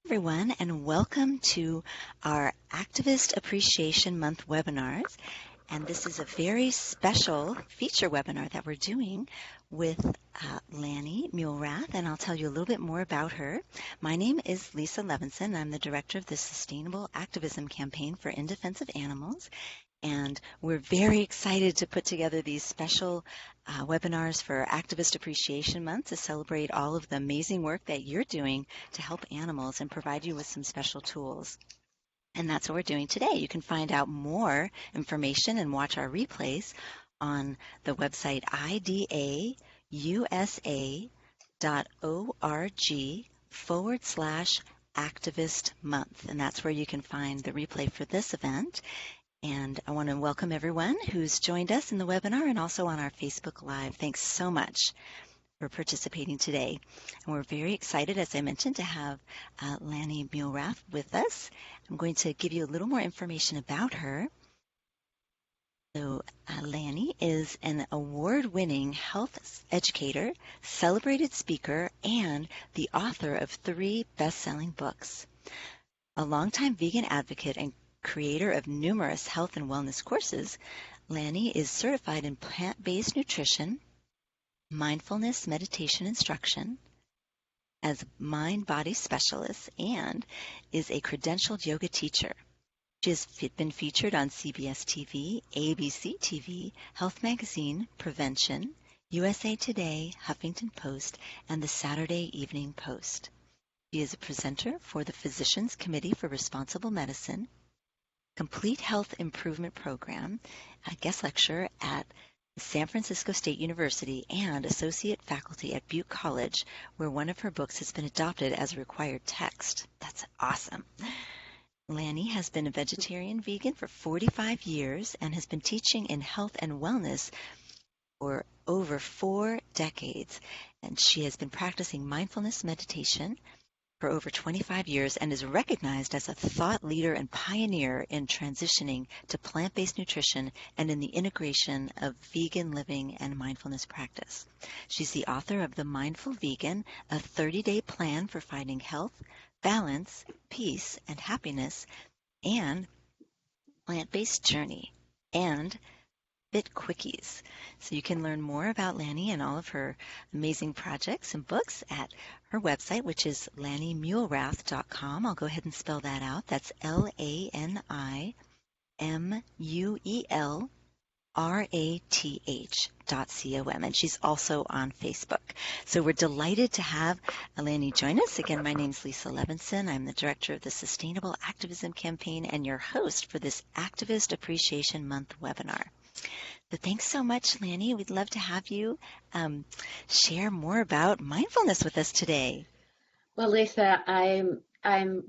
Everyone, and welcome to our Activist Appreciation Month webinars. And this is a very special feature webinar that we're doing with Lani Muelrath, and I'll tell you a little bit more about her. My name is Lisa Levinson. I'm the director of the Sustainable Activism Campaign for In Defense of Animals. And we're very excited to put together these special webinars for Activist Appreciation Month to celebrate all of the amazing work that you're doing to help animals and provide you with some special tools. And that's what we're doing today. You can find out more information and watch our replays on the website idausa.org/activist month. And that's where you can find the replay for this event. And I want to welcome everyone who's joined us in the webinar and also on our Facebook Live. Thanks so much for participating today. And we're very excited, as I mentioned, to have Lani Muelrath with us. I'm going to give you a little more information about her. So Lani is an award-winning health educator, celebrated speaker, and the author of 3 best-selling books. A longtime vegan advocate and creator of numerous health and wellness courses, Lani is certified in plant-based nutrition, mindfulness meditation instruction, as mind-body specialist, and is a credentialed yoga teacher. She has been featured on CBS TV, ABC TV, Health Magazine, Prevention, USA Today, Huffington Post, and the Saturday Evening Post. She is a presenter for the Physicians Committee for Responsible Medicine, Complete Health Improvement Program, a guest lecturer at San Francisco State University, and associate faculty at Butte College, where one of her books has been adopted as a required text. That's awesome. Lani has been a vegetarian vegan for 45 years and has been teaching in health and wellness for over 4 decades. And she has been practicing mindfulness meditation for over 25 years and is recognized as a thought leader and pioneer in transitioning to plant-based nutrition and in the integration of vegan living and mindfulness practice. She's the author of The Mindful Vegan, a 30-day plan for finding health, balance, peace, and happiness, and Plant-Based Journey, and Fit Quickies. So you can learn more about Lani and all of her amazing projects and books at her website, which is lanimuelrath.com. I'll go ahead and spell that out. That's LANIMUELRATH.com. And she's also on Facebook. So we're delighted to have Lani join us. Again, my name's Lisa Levinson. I'm the director of the Sustainable Activism Campaign and your host for this Activist Appreciation Month webinar. So thanks so much, Lani. We'd love to have you share more about mindfulness with us today. Well, Lisa, I'm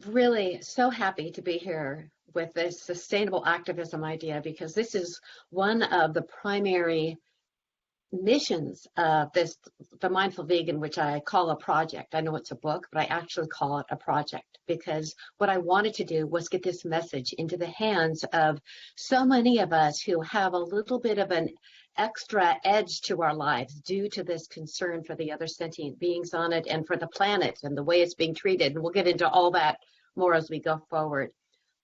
really so happy to be here with this sustainable activism idea, because this is one of the primary missions of the Mindful Vegan, which I call a project. I know it's a book, but I actually call it a project, because what I wanted to do was get this message into the hands of so many of us who have a little bit of an extra edge to our lives due to this concern for the other sentient beings on it and for the planet and the way it's being treated. And we'll get into all that more as we go forward.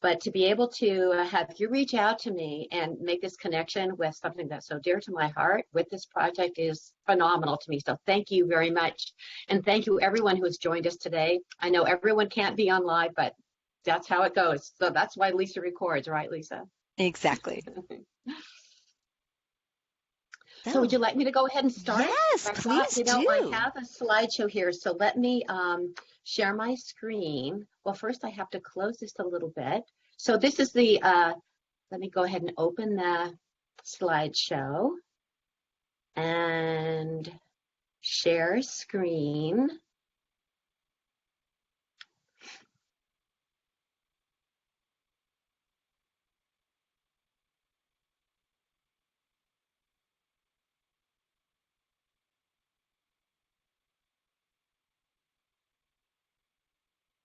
But to be able to have you reach out to me and make this connection with something that's so dear to my heart with this project is phenomenal to me. So thank you very much. And thank you everyone who has joined us today. I know everyone can't be on live, but that's how it goes. So that's why Lisa records, right, Lisa? Exactly. So would you like me to go ahead and start? Yes, please do. I have a slideshow here, so let me share my screen. Well, first I have to close this a little bit. So this is the, let me go ahead and open the slideshow and share screen.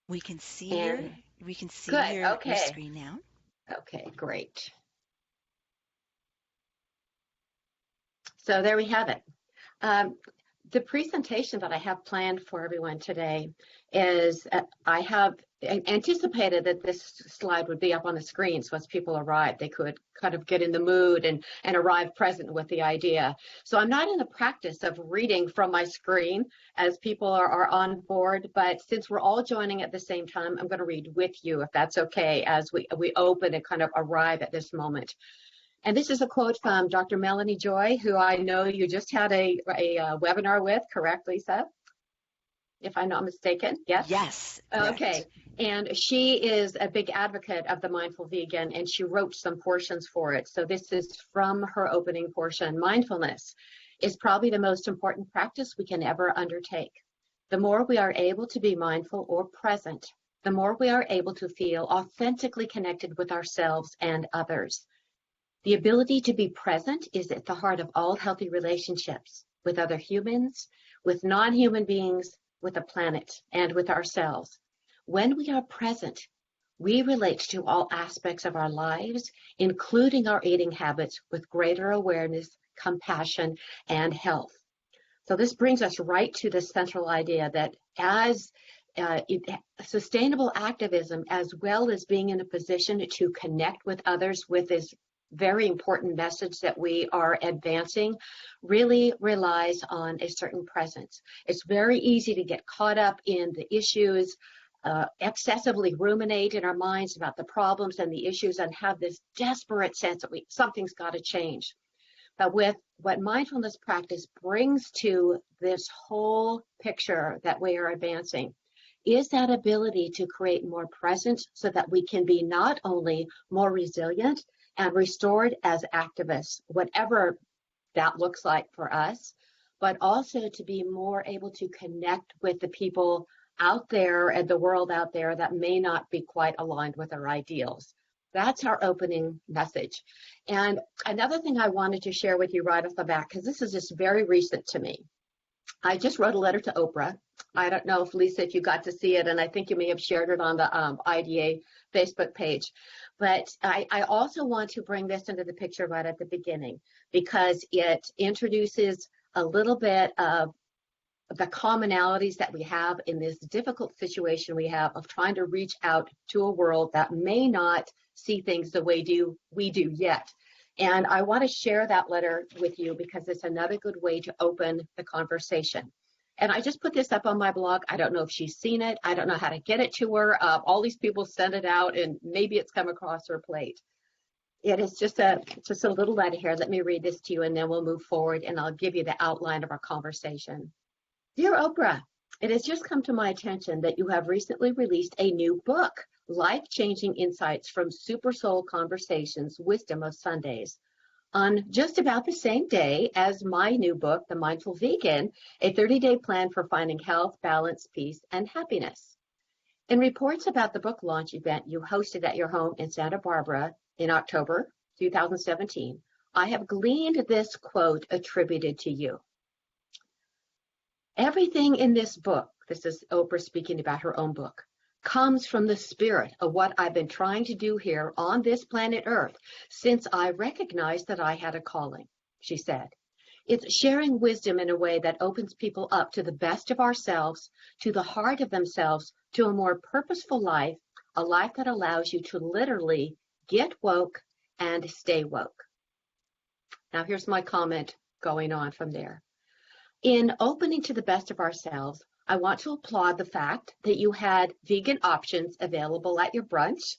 We can see your screen now. Okay, great. So there we have it. The presentation that I have planned for everyone today is I have anticipated that this slide would be up on the screen, so as people arrive, they could kind of get in the mood and arrive present with the idea. So I'm not in the practice of reading from my screen as people are on board, but since we're all joining at the same time, I'm going to read with you, if that's okay, as we open and kind of arrive at this moment. And this is a quote from Dr. Melanie Joy, who I know you just had a webinar with, correct, Lisa? If I'm not mistaken, yes? Yes. Okay. And she is a big advocate of the Mindful Vegan, and she wrote some portions for it. So this is from her opening portion. Mindfulness is probably the most important practice we can ever undertake. The more we are able to be mindful or present, the more we are able to feel authentically connected with ourselves and others. The ability to be present is at the heart of all healthy relationships with other humans, with non-human beings, with the planet, and with ourselves. When we are present, we relate to all aspects of our lives, including our eating habits, with greater awareness, compassion, and health. So this brings us right to the central idea that as sustainable activism, as well as being in a position to connect with others with this very important message that we are advancing, really relies on a certain presence. It's very easy to get caught up in the issues, excessively ruminate in our minds about the problems and the issues, and have this desperate sense that something's got to change. But with what mindfulness practice brings to this whole picture that we are advancing is that ability to create more presence so that we can be not only more resilient and restored as activists, whatever that looks like for us, but also to be more able to connect with the people out there and the world out there that may not be quite aligned with our ideals. That's our opening message. And another thing I wanted to share with you right off the bat, because this is just very recent to me. I just wrote a letter to Oprah. I don't know if, Lisa, if you got to see it, and I think you may have shared it on the IDA Facebook page. But I also want to bring this into the picture right at the beginning, because it introduces a little bit of the commonalities that we have in this difficult situation we have of trying to reach out to a world that may not see things the way we do yet. And I want to share that letter with you because it's another good way to open the conversation. And I just put this up on my blog. I don't know if she's seen it. I don't know how to get it to her. All these people send it out, and maybe it's come across her plate. It is just a little letter here. Let me read this to you, and then we'll move forward, and I'll give you the outline of our conversation. Dear Oprah, it has just come to my attention that you have recently released a new book, Life-Changing Insights from Super Soul Conversations, Wisdom of Sundays, on just about the same day as my new book, The Mindful Vegan, a 30-day plan for finding health, balance, peace, and happiness. In reports about the book launch event you hosted at your home in Santa Barbara in October 2017, I have gleaned this quote attributed to you. Everything in this book, this is Oprah speaking about her own book, comes from the spirit of what I've been trying to do here on this planet Earth since I recognized that I had a calling, she said. It's sharing wisdom in a way that opens people up to the best of ourselves, to the heart of themselves, to a more purposeful life, a life that allows you to literally get woke and stay woke. Now here's my comment going on from there. In opening to the best of ourselves, I want to applaud the fact that you had vegan options available at your brunch,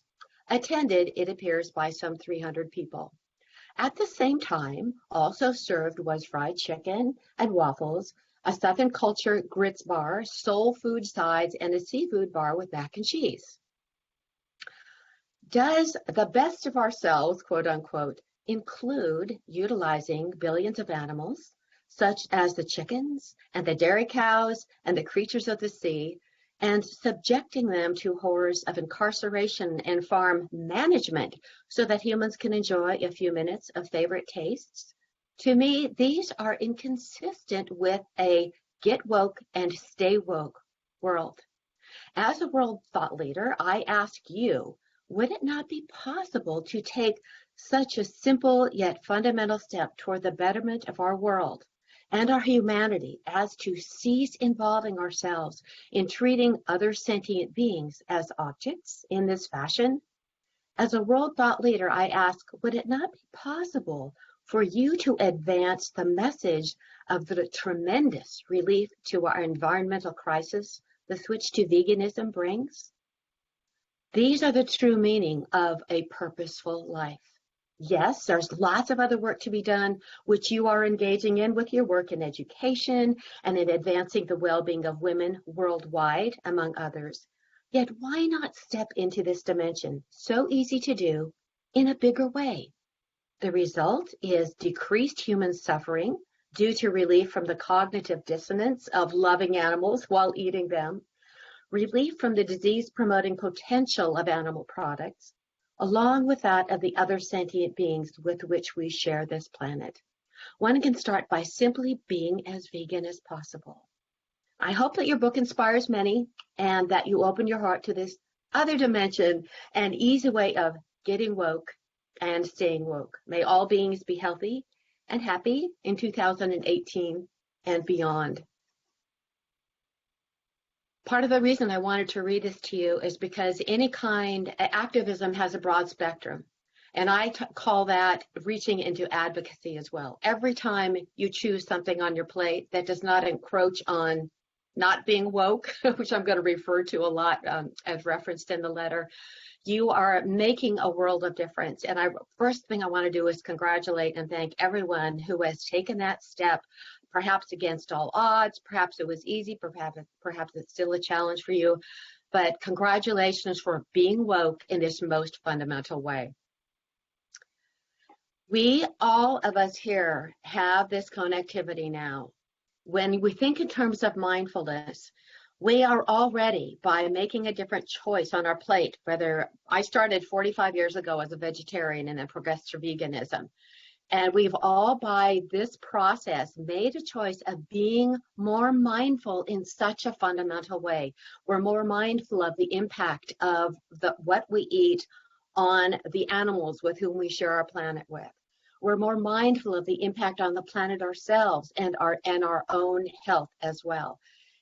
attended, it appears, by some 300 people. At the same time, also served was fried chicken and waffles, a Southern culture grits bar, soul food sides, and a seafood bar with mac and cheese. Does the best of ourselves, quote unquote, include utilizing billions of animals, such as the chickens and the dairy cows and the creatures of the sea, and subjecting them to horrors of incarceration and farm management so that humans can enjoy a few minutes of favorite tastes? To me, these are inconsistent with a get woke and stay woke world. As a world thought leader, I ask you, would it not be possible to take such a simple yet fundamental step toward the betterment of our world and our humanity as to cease involving ourselves in treating other sentient beings as objects in this fashion? As a world thought leader, I ask, would it not be possible for you to advance the message of the tremendous relief to our environmental crisis the switch to veganism brings? These are the true meaning of a purposeful life. Yes, there's lots of other work to be done, which you are engaging in with your work in education and in advancing the well-being of women worldwide, among others. Yet why not step into this dimension, so easy to do, in a bigger way? The result is decreased human suffering due to relief from the cognitive dissonance of loving animals while eating them, relief from the disease-promoting potential of animal products, along with that of the other sentient beings with which we share this planet. One can start by simply being as vegan as possible. I hope that your book inspires many and that you open your heart to this other dimension and easy way of getting woke and staying woke. May all beings be healthy and happy in 2018 and beyond. Part of the reason I wanted to read this to you is because activism has a broad spectrum. And I call that reaching into advocacy as well. Every time you choose something on your plate that does not encroach on not being woke, which I'm going to refer to a lot as referenced in the letter, you are making a world of difference. And first thing I want to do is congratulate and thank everyone who has taken that step, perhaps against all odds, perhaps it was easy, perhaps it's still a challenge for you, but congratulations for being woke in this most fundamental way. We, all of us here, have this connectivity now. When we think in terms of mindfulness, we are already, by making a different choice on our plate, whether I started 45 years ago as a vegetarian and then progressed to veganism. And we've all, by this process, made a choice of being more mindful in such a fundamental way. We're more mindful of the impact of what we eat on the animals with whom we share our planet with. We're more mindful of the impact on the planet ourselves and our own health as well.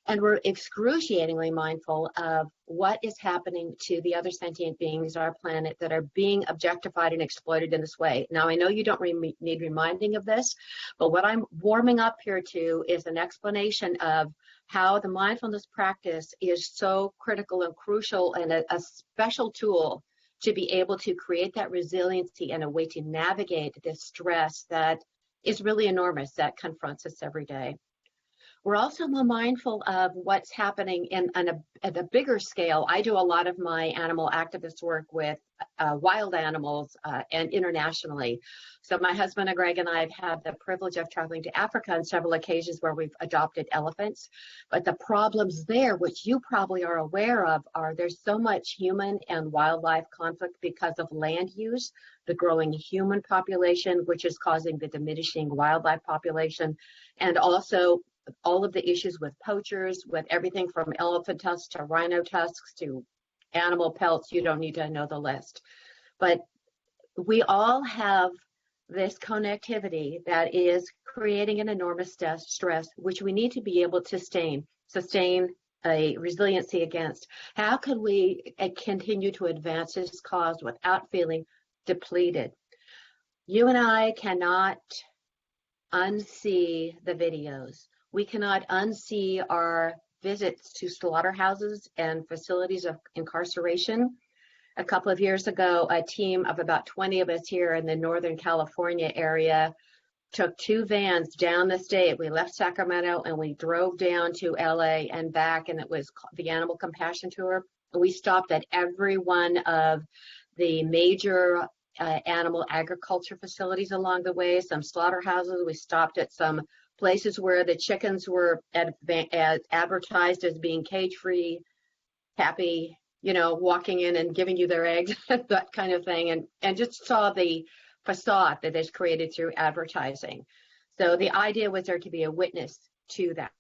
And we're excruciatingly mindful of what is happening to the other sentient beings on our planet that are being objectified and exploited in this way. Now, I know you don't need reminding of this, but what I'm warming up here to is an explanation of how the mindfulness practice is so critical and crucial and a special tool to be able to create that resiliency and a way to navigate this stress that is really enormous that confronts us every day. We're also more mindful of what's happening at a bigger scale. I do a lot of my animal activist work with wild animals and internationally. So my husband, Greg, and I have had the privilege of traveling to Africa on several occasions where we've adopted elephants. But the problems there, which you probably are aware of, are there's so much human and wildlife conflict because of land use, the growing human population, which is causing the diminishing wildlife population, and also all of the issues with poachers, with everything from elephant tusks to rhino tusks to animal pelts. You don't need to know the list. But we all have this connectivity that is creating an enormous stress, which we need to be able to sustain a resiliency against. How can we continue to advance this cause without feeling depleted? You and I cannot unsee the videos. We cannot unsee our visits to slaughterhouses and facilities of incarceration. A couple of years ago, a team of about 20 of us here in the Northern California area took 2 vans down the state. We left Sacramento and we drove down to LA and back, and it was the Animal Compassion Tour. We stopped at every one of the major animal agriculture facilities along the way, some slaughterhouses. We stopped at some places where the chickens were advertised as being cage-free, happy, walking in and giving you their eggs, that kind of thing, and just saw the facade that is created through advertising. So the idea was there to be a witness to that.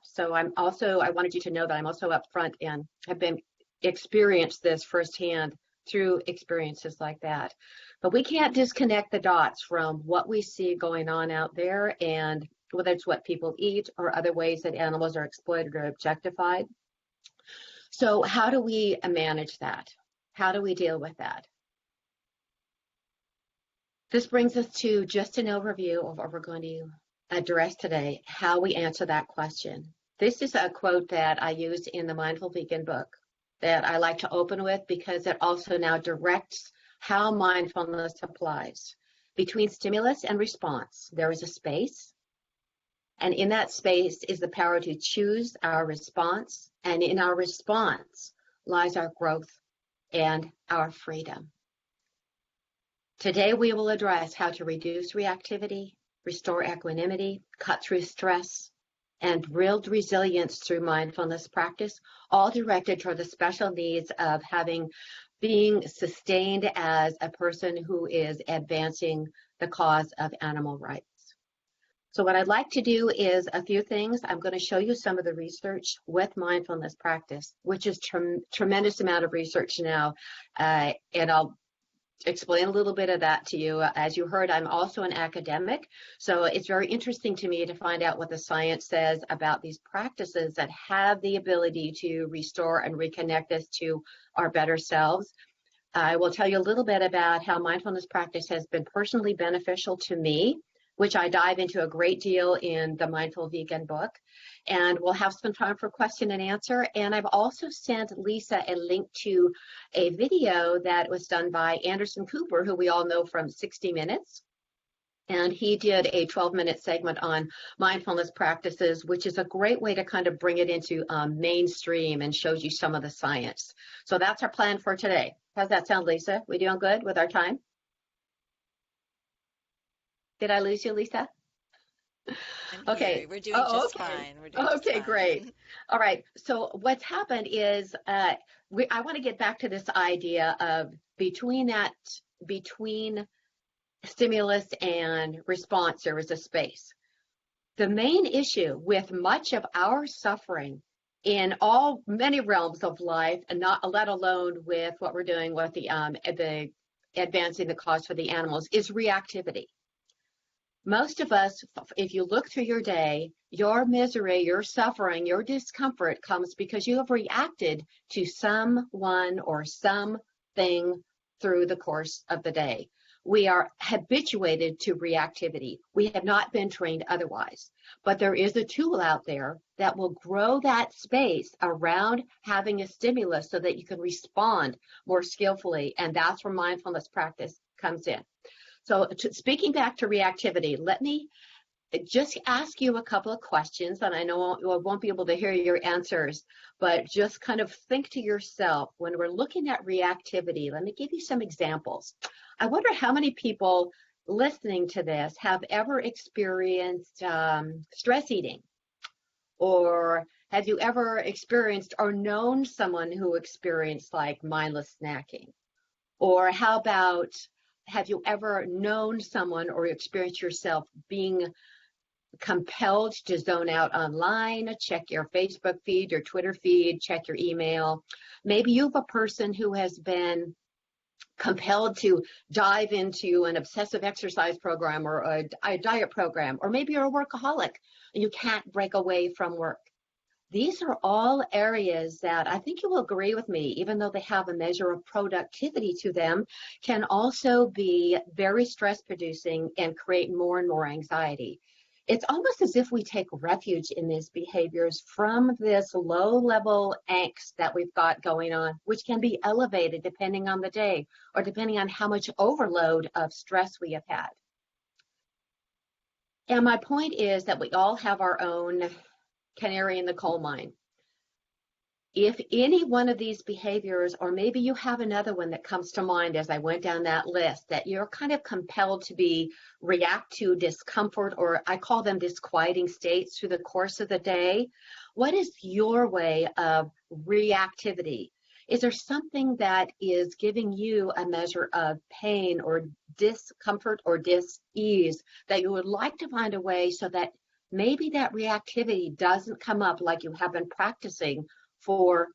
So I wanted you to know that I'm also upfront and have experienced this firsthand through experiences like that. But we can't disconnect the dots from what we see going on out there and whether it's what people eat or other ways that animals are exploited or objectified. So how do we manage that? How do we deal with that? This brings us to just an overview of what we're going to address today, how we answer that question. This is a quote that I used in the Mindful Vegan book that I like to open with because it also now directs how mindfulness applies. Between stimulus and response, there is a space. And in that space is the power to choose our response. And in our response lies our growth and our freedom. Today, we will address how to reduce reactivity, restore equanimity, cut through stress, and build resilience through mindfulness practice, all directed toward the special needs of being sustained as a person who is advancing the cause of animal rights. So what I'd like to do is a few things. I'm going to show you some of the research with mindfulness practice, which is tremendous amount of research now, and I'll explain a little bit of that to you. As you heard, I'm also an academic, so it's very interesting to me to find out what the science says about these practices that have the ability to restore and reconnect us to our better selves. I will tell you a little bit about how mindfulness practice has been personally beneficial to me, which I dive into a great deal in the Mindful Vegan book. And we'll have some time for question and answer. And I've also sent Lisa a link to a video that was done by Anderson Cooper, who we all know from 60 Minutes. And he did a 12-minute segment on mindfulness practices, which is a great way to kind of bring it into mainstream and shows you some of the science. So that's our plan for today. How's that sound, Lisa? We doing good with our time? Did I lose you, Lisa? Okay. We're doing just fine. We're doing just fine. Great. All right. So what's happened is I want to get back to this idea of between stimulus and response, there is a space. The main issue with much of our suffering in many realms of life, and not let alone with what we're doing with the advancing the cause for the animals, is reactivity. Most of us, if you look through your day, your misery, your suffering, your discomfort comes because you have reacted to someone or something through the course of the day. We are habituated to reactivity. We have not been trained otherwise. But there is a tool out there that will grow that space around having a stimulus so that you can respond more skillfully. And that's where mindfulness practice comes in. So speaking back to reactivity, let me just ask you a couple of questions, and I know I won't be able to hear your answers, but just kind of think to yourself, when we're looking at reactivity, let me give you some examples. I wonder how many people listening to this have ever experienced stress eating, or have you ever experienced or known someone who experienced like mindless snacking? Or how about, have you ever known someone or experienced yourself being compelled to zone out online, check your Facebook feed, your Twitter feed, check your email? Maybe you have a person who has been compelled to dive into an obsessive exercise program or a diet program, or maybe you're a workaholic and you can't break away from work. These are all areas that I think you will agree with me, even though they have a measure of productivity to them, can also be very stress producing and create more and more anxiety. It's almost as if we take refuge in these behaviors from this low level angst that we've got going on, which can be elevated depending on the day or depending on how much overload of stress we have had. And my point is that we all have our own canary in the coal mine. If any one of these behaviors, or maybe you have another one that comes to mind as I went down that list, that you're kind of compelled to react to discomfort, or I call them disquieting states through the course of the day, what is your way of reactivity? Is there something that is giving you a measure of pain or discomfort or dis-ease that you would like to find a way so that maybe that reactivity doesn't come up like you have been practicing for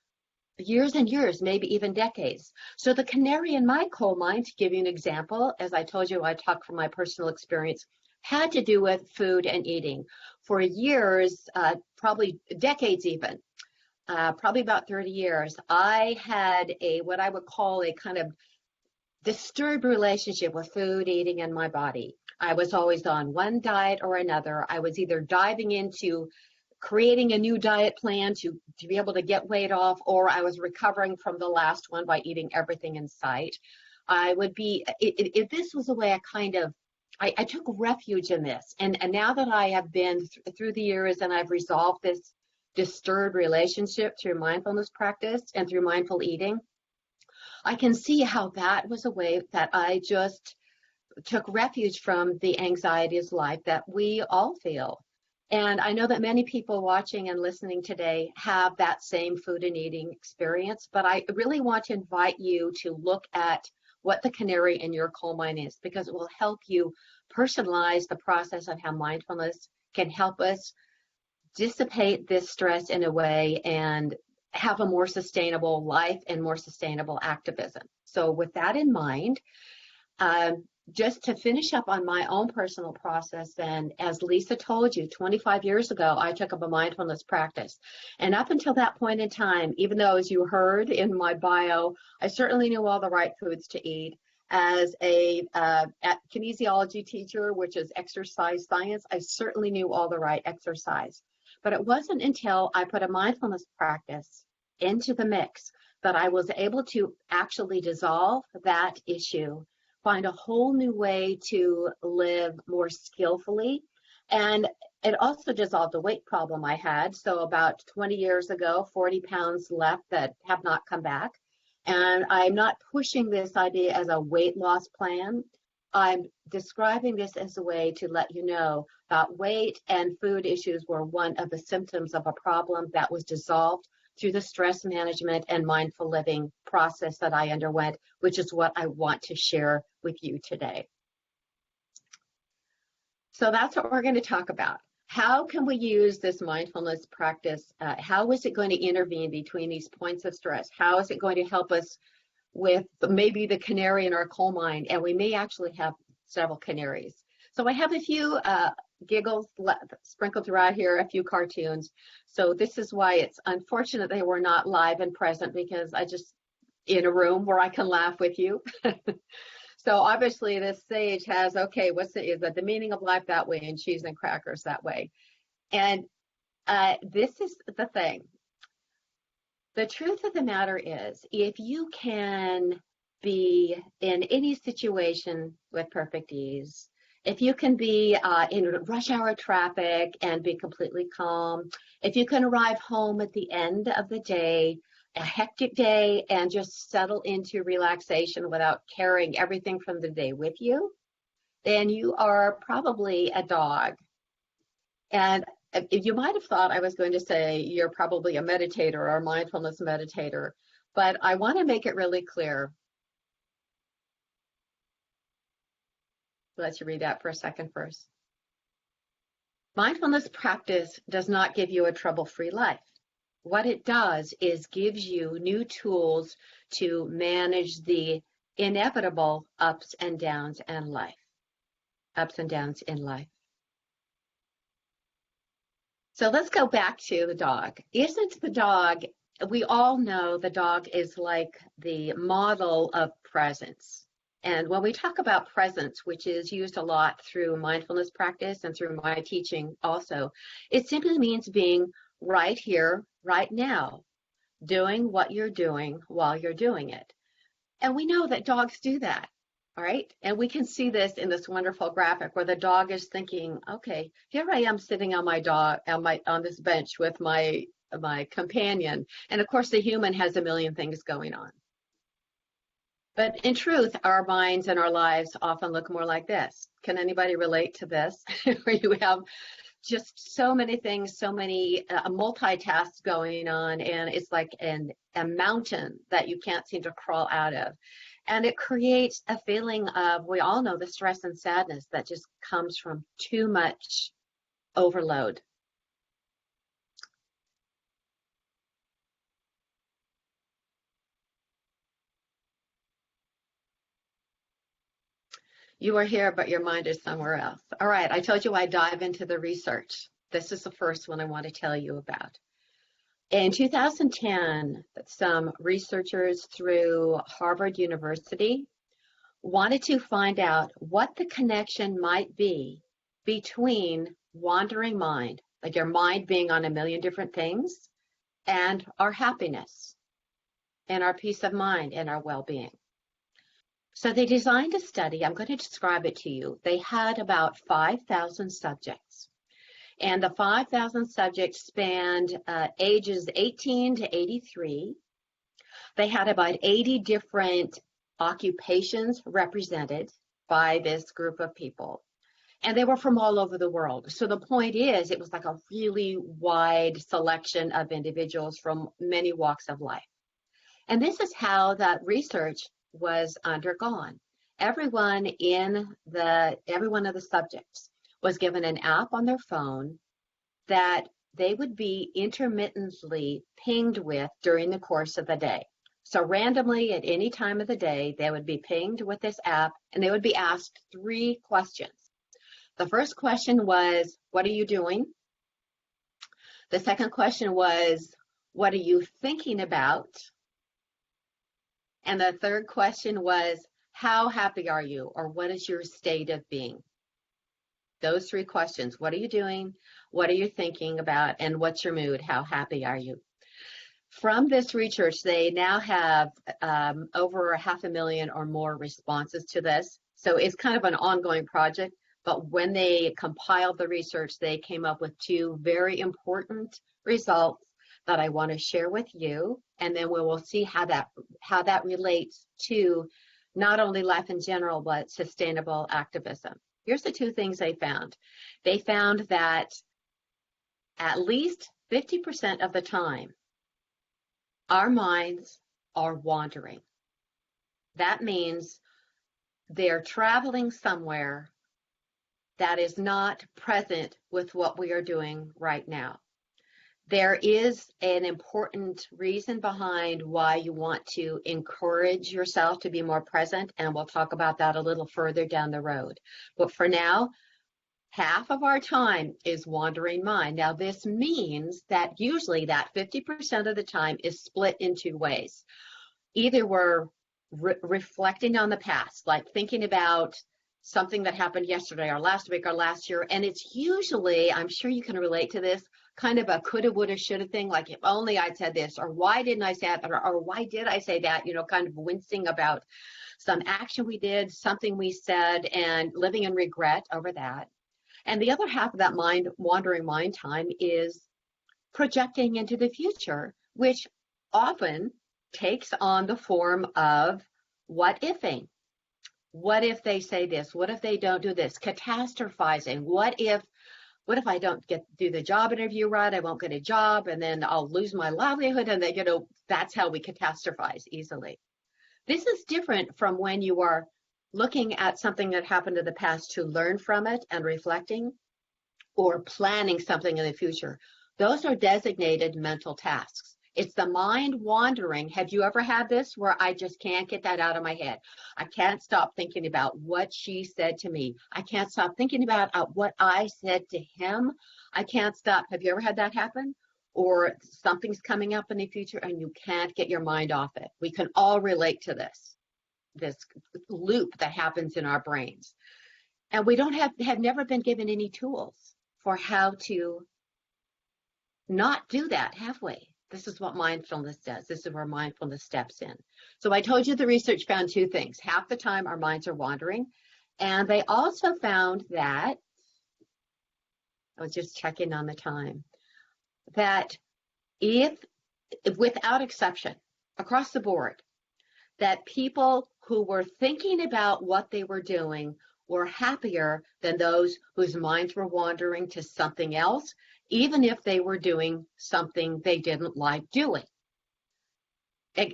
years and years, maybe even decades? So the canary in my coal mine, to give you an example, as I told you, I talk from my personal experience, had to do with food and eating. For years, probably decades even, probably about 30 years, I had what I would call a kind of disturbed relationship with food, eating, and my body. I was always on one diet or another. I was either diving into creating a new diet plan to be able to get weight off, or I was recovering from the last one by eating everything in sight. I would be, if this was a way I took refuge in this. And now that I have been through the years and I've resolved this disturbed relationship through mindfulness practice and through mindful eating, I can see how that was a way that I just took refuge from the anxieties life that we all feel. And I know that many people watching and listening today have that same food and eating experience, but I really want to invite you to look at what the canary in your coal mine is, because it will help you personalize the process of how mindfulness can help us dissipate this stress in a way and have a more sustainable life and more sustainable activism. So with that in mind, just to finish up on my own personal process, then, as Lisa told you, 25 years ago, I took up a mindfulness practice. And up until that point in time, even though, as you heard in my bio, I certainly knew all the right foods to eat. As a kinesiology teacher, which is exercise science, I certainly knew all the right exercise. But it wasn't until I put a mindfulness practice into the mix that I was able to actually dissolve that issue, find a whole new way to live more skillfully. And it also dissolved a weight problem I had. So about 20 years ago, 40 pounds left that have not come back. And I'm not pushing this idea as a weight loss plan. I'm describing this as a way to let you know that weight and food issues were one of the symptoms of a problem that was dissolved through the stress management and mindful living process that I underwent, which is what I want to share with you today. So that's what we're going to talk about. How can we use this mindfulness practice? How is it going to intervene between these points of stress? How is it going to help us with maybe the canary in our coal mine? And we may actually have several canaries. So I have a few giggles sprinkled throughout here, a few cartoons. So this is why it's unfortunate they were not live and present, because I just in a room where I can laugh with you. So obviously this sage has, okay, is that the meaning of life that way, and cheese and crackers that way. And this is the thing. The truth of the matter is, if you can be in any situation with perfect ease, if you can be in rush hour traffic and be completely calm, if you can arrive home at the end of the day, a hectic day, and just settle into relaxation without carrying everything from the day with you, then you are probably a dog. And you might have thought I was going to say you're probably a meditator or a mindfulness meditator, but I want to make it really clear. Let you read that for a second first. Mindfulness practice does not give you a trouble-free life. What it does is gives you new tools to manage the inevitable ups and downs in life. Ups and downs in life. So let's go back to the dog. Isn't the dog, we all know the dog is like the model of presence. And when we talk about presence, which is used a lot through mindfulness practice and through my teaching also, it simply means being right here, right now, doing what you're doing while you're doing it. And we know that dogs do that, all right? And we can see this in this wonderful graphic where the dog is thinking, okay, here I am sitting on on this bench with my companion. And of course, the human has a million things going on. But in truth, our minds and our lives often look more like this. Can anybody relate to this? Where you have just so many things, so many multitasks going on, and it's like a mountain that you can't seem to crawl out of. And it creates a feeling of, we all know the stress and sadness that just comes from too much overload. You are here, but your mind is somewhere else. All right, I told you I'd dive into the research. This is the first one I want to tell you about. In 2010, some researchers through Harvard University wanted to find out what the connection might be between wandering mind, like your mind being on a million different things, and our happiness and our peace of mind and our well-being. So they designed a study. I'm going to describe it to you. They had about 5,000 subjects, and the 5,000 subjects spanned ages 18 to 83. They had about 80 different occupations represented by this group of people, and they were from all over the world. So the point is, it was like a really wide selection of individuals from many walks of life. And this is how that research was undergone. Every one of the subjects was given an app on their phone that they would be intermittently pinged with during the course of the day. So randomly at any time of the day, they would be pinged with this app, and they would be asked 3 questions. The first question was, what are you doing? The second question was, what are you thinking about? And the third question was, how happy are you, or what is your state of being? Those 3 questions. What are you doing? What are you thinking about? And what's your mood? How happy are you? From this research, they now have over 500,000 or more responses to this. So it's kind of an ongoing project. But when they compiled the research, they came up with 2 very important results that I want to share with you, and then we will see how that relates to not only life in general, but sustainable activism. Here's the 2 things they found. They found that at least 50% of the time, our minds are wandering. That means they're traveling somewhere that is not present with what we are doing right now. There is an important reason behind why you want to encourage yourself to be more present, and we'll talk about that a little further down the road. But for now, half of our time is wandering mind. Now, this means that usually that 50% of the time is split in 2 ways. Either we're reflecting on the past, like thinking about something that happened yesterday or last week or last year, and it's usually, I'm sure you can relate to this, kind of a coulda, woulda, shoulda thing, like if only I'd said this, or why didn't I say that, or why did I say that, kind of wincing about some action we did, something we said, and living in regret over that. And the other half of that wandering mind time is projecting into the future, which often takes on the form of what ifing. What if they say this? What if they don't do this? Catastrophizing. What if I don't do the job interview right? I won't get a job, and then I'll lose my livelihood, and then, that's how we catastrophize easily. This is different from when you are looking at something that happened in the past to learn from it and reflecting, or planning something in the future. Those are designated mental tasks. It's the mind wandering. Have you ever had this where I just can't get that out of my head? I can't stop thinking about what she said to me. I can't stop thinking about what I said to him. I can't stop. Have you ever had that happen? Or something's coming up in the future and you can't get your mind off it. We can all relate to this loop that happens in our brains. And we don't have never been given any tools for how to not do that halfway. This is what mindfulness does. This is where mindfulness steps in. So I told you the research found 2 things. Half the time our minds are wandering. And they also found that, I was just checking on the time, that if without exception, across the board, that people who were thinking about what they were doing were happier than those whose minds were wandering to something else, even if they were doing something they didn't like doing.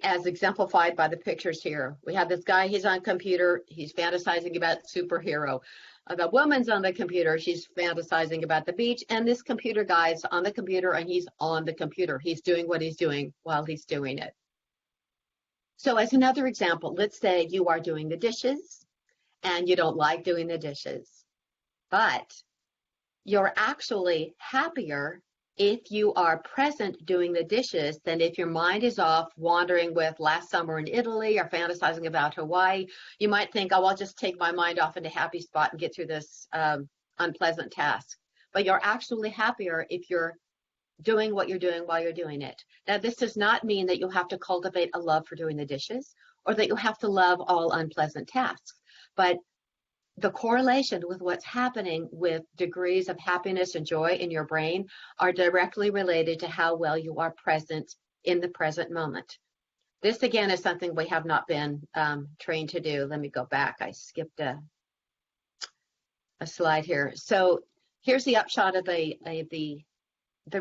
As exemplified by the pictures here, we have this guy, he's on computer, he's fantasizing about superhero. The woman's on the computer, she's fantasizing about the beach, and this computer guy's on the computer and he's on the computer. He's doing what he's doing while he's doing it. So as another example, let's say you are doing the dishes and you don't like doing the dishes. But you're actually happier if you are present doing the dishes than if your mind is off wandering with last summer in Italy or fantasizing about Hawaii. You might think, oh, I'll just take my mind off into a happy spot and get through this unpleasant task. But you're actually happier if you're doing what you're doing while you're doing it. Now, this does not mean that you have to cultivate a love for doing the dishes or that you have to love all unpleasant tasks. But the correlation with what's happening with degrees of happiness and joy in your brain are directly related to how well you are present in the present moment. This, again, is something we have not been trained to do. Let me go back. I skipped a slide here. So here's the upshot of the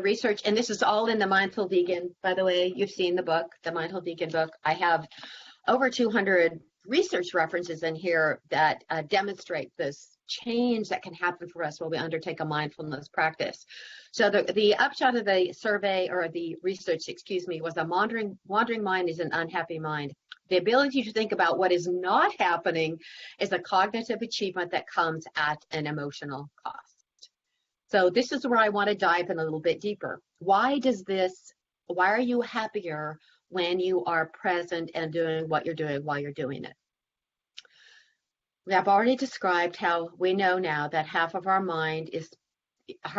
research, and this is all in the Mindful Vegan. By the way, you've seen the book, the Mindful Vegan book. I have over 200 research references in here that demonstrate this change that can happen for us while we undertake a mindfulness practice. So the upshot of the survey, or the research, excuse me, was a wandering mind is an unhappy mind. The ability to think about what is not happening is a cognitive achievement that comes at an emotional cost. So this is where I want to dive in a little bit deeper. Why are you happier when you are present and doing what you're doing while you're doing it? I've already described how we know now that half of our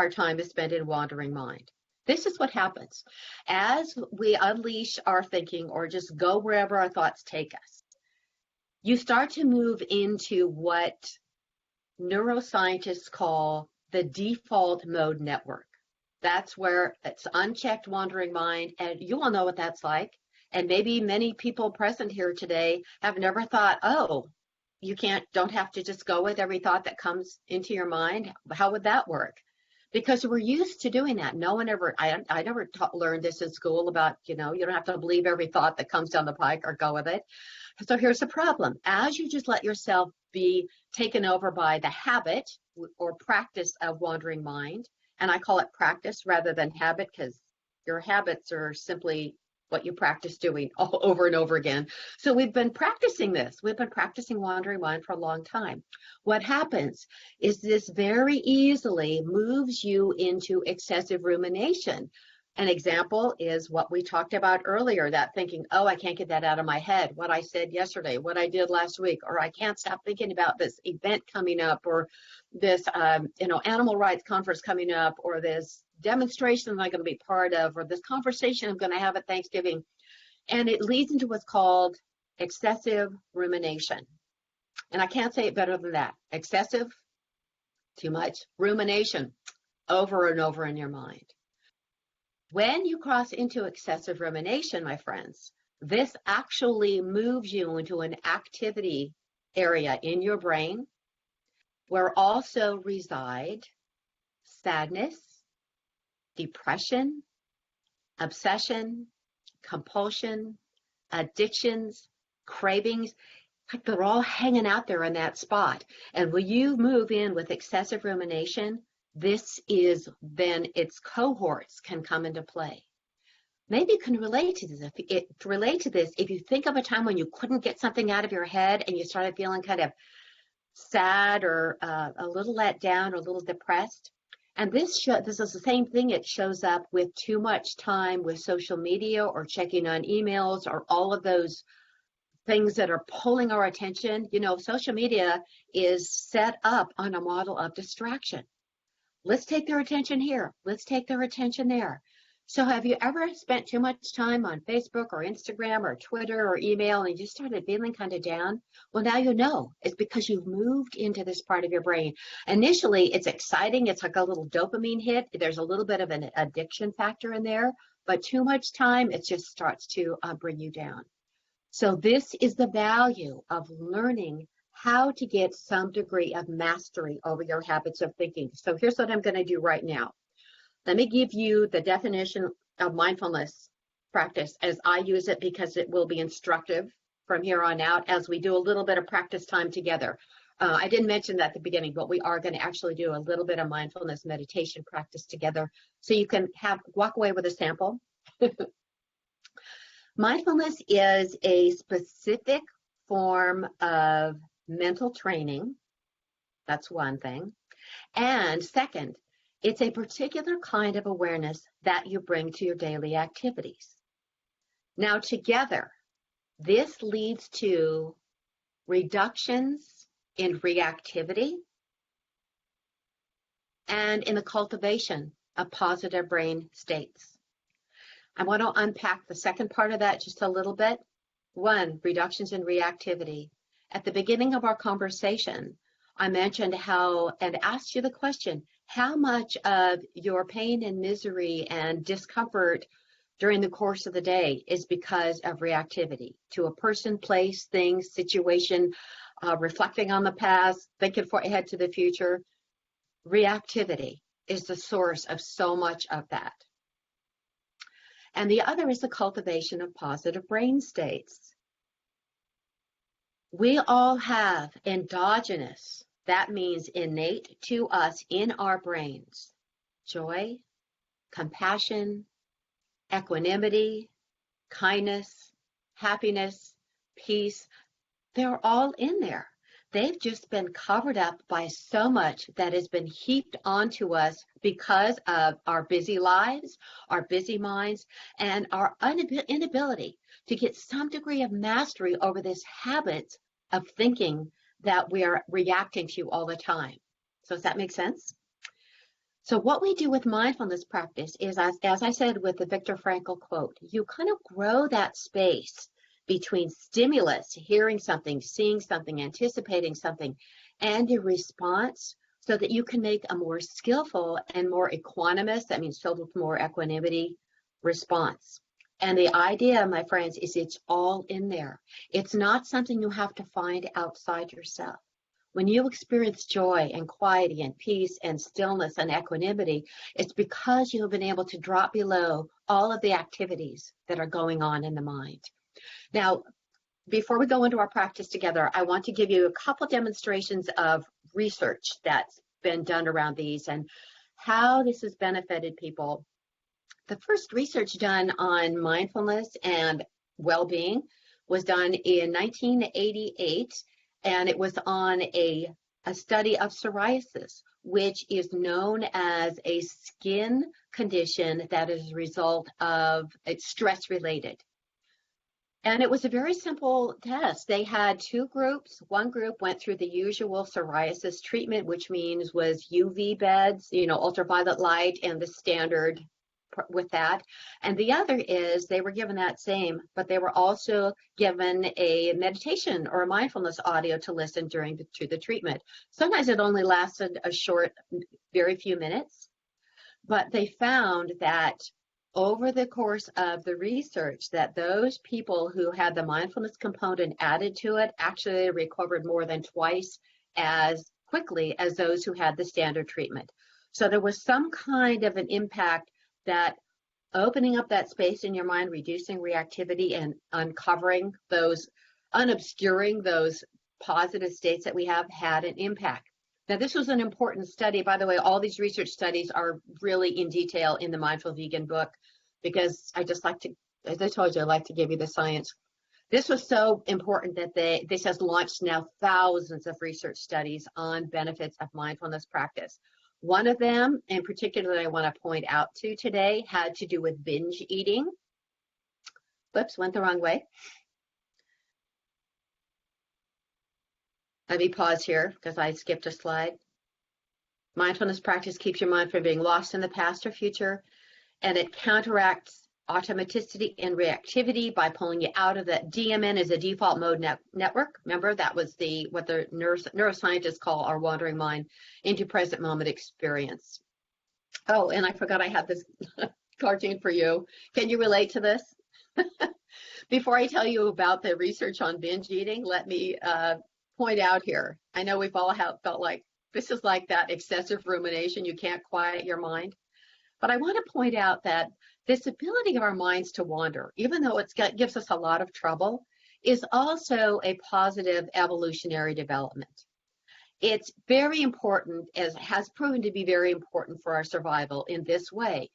time is spent in wandering mind. This is what happens. As we unleash our thinking or just go wherever our thoughts take us, you start to move into what neuroscientists call the default mode network. That's where it's unchecked wandering mind, and you all know what that's like. And maybe many people present here today have never thought, oh, you don't have to just go with every thought that comes into your mind. How would that work? Because we're used to doing that. No one ever, I never learned this in school about, you don't have to believe every thought that comes down the pike or go with it. So here's the problem. As you just let yourself be taken over by the habit or practice of wandering mind, and I call it practice rather than habit, because your habits are simply what you practice doing all over and over again. So we've been practicing this. We've been practicing wandering mind for a long time. What happens is this very easily moves you into excessive rumination. An example is what we talked about earlier, that thinking, oh, I can't get that out of my head, what I said yesterday, what I did last week, or I can't stop thinking about this event coming up, or this animal rights conference coming up, or this demonstration I'm going to be part of, or this conversation I'm going to have at Thanksgiving. And it leads into what's called excessive rumination. And I can't say it better than that. Excessive, too much, rumination, over and over in your mind. When you cross into excessive rumination, my friends, this actually moves you into an activity area in your brain where also reside sadness, depression, obsession, compulsion, addictions, cravings. Like they're all hanging out there in that spot. And when you move in with excessive rumination, this is then its cohorts can come into play. Maybe you can relate to this. If you think of a time when you couldn't get something out of your head and you started feeling kind of sad or a little let down or a little depressed. And this is the same thing. It shows up with too much time with social media or checking on emails or all of those things that are pulling our attention. Social media is set up on a model of distraction. Let's take their attention here. Let's take their attention there. So have you ever spent too much time on Facebook or Instagram or Twitter or email and you started feeling kind of down? Well, now you know. It's because you've moved into this part of your brain. Initially, it's exciting. It's like a little dopamine hit. There's a little bit of an addiction factor in there. But too much time, it just starts to bring you down. So this is the value of learning how to get some degree of mastery over your habits of thinking. So here's what I'm going to do right now. Let me give you the definition of mindfulness practice as I use it, because it will be instructive from here on out as we do a little bit of practice time together. I didn't mention that at the beginning, but we are going to actually do a little bit of mindfulness meditation practice together so you can walk away with a sample. Mindfulness is a specific form of mental training. That's one thing. And second, it's a particular kind of awareness that you bring to your daily activities. Now, together, this leads to reductions in reactivity and in the cultivation of positive brain states. I want to unpack the second part of that just a little bit. One, reductions in reactivity. At the beginning of our conversation, I mentioned how, and asked you the question, how much of your pain and misery and discomfort during the course of the day is because of reactivity to a person, place, thing, situation, reflecting on the past, thinking ahead to the future. Reactivity is the source of so much of that. And the other is the cultivation of positive brain states. We all have endogenous, that means innate to us in our brains, joy, compassion, equanimity, kindness, happiness, peace. They're all in there. They've just been covered up by so much that has been heaped onto us because of our busy lives, our busy minds, and our inability to get some degree of mastery over this habit of thinking that we are reacting to all the time. So does that make sense? So what we do with mindfulness practice is, as I said with the Viktor Frankl quote, you kind of grow that space between stimulus, hearing something, seeing something, anticipating something, and your response so that you can make a more skillful and more equanimous, that means filled with more equanimity, response. And the idea, my friends, is it's all in there. It's not something you have to find outside yourself. When you experience joy and quiet and peace and stillness and equanimity, it's because you have been able to drop below all of the activities that are going on in the mind. Now, before we go into our practice together, I want to give you a couple demonstrations of research that's been done around these and how this has benefited people. The first research done on mindfulness and well-being was done in 1988, and it was on a study of psoriasis, which is known as a skin condition that is a result of it's stress-related. And it was a very simple test. They had two groups. One group went through the usual psoriasis treatment, which means was UV beds, ultraviolet light, and the standard with that. And the other is they were given that same, but they were also given a meditation or a mindfulness audio to listen to the treatment. Sometimes it only lasted a short, very few minutes, but they found that over the course of the research that those people who had the mindfulness component added to it actually recovered more than twice as quickly as those who had the standard treatment. So there was some kind of an impact that opening up that space in your mind, reducing reactivity and uncovering those, unobscuring those positive states that we have had an impact. Now, this was an important study. By the way, all these research studies are really in detail in the Mindful Vegan book because I just like to, as I told you, I like to give you the science. This was so important that this has launched now thousands of research studies on benefits of mindfulness practice. One of them in particular that I want to point out to today had to do with binge eating. Whoops, went the wrong way. Let me pause here because I skipped a slide. Mindfulness practice keeps your mind from being lost in the past or future, and it counteracts automaticity and reactivity by pulling you out of that. DMN is a default mode network. Remember, that was what the neuroscientists call our wandering mind into present moment experience. Oh, and I forgot I had this cartoon for you. Can you relate to this? Before I tell you about the research on binge eating, let me point out here. I know we've all felt like this is like that excessive rumination. You can't quiet your mind. But I want to point out that this ability of our minds to wander, even though it gives us a lot of trouble, is also a positive evolutionary development. It's very important, as has proven to be very important for our survival in this way.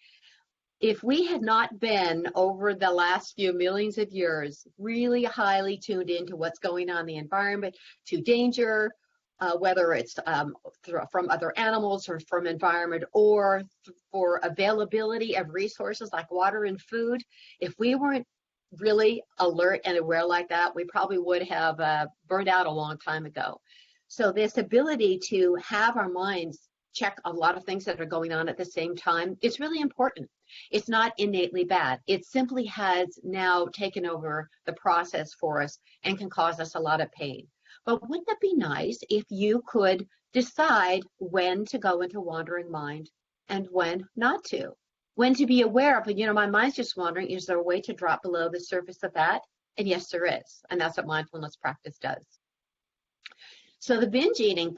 if we had not been over the last few millions of years really highly tuned into what's going on in the environment, to danger, whether it's from other animals or from environment, or for availability of resources like water and food, if we weren't really alert and aware like that, we probably would have burned out a long time ago. So this ability to have our minds check a lot of things that are going on at the same time is really important. It's not innately bad. It simply has now taken over the process for us and can cause us a lot of pain. But wouldn't it be nice if you could decide when to go into wandering mind and when not to? When to be aware of, my mind's just wandering. Is there a way to drop below the surface of that? And yes, there is. And that's what mindfulness practice does. So the binge eating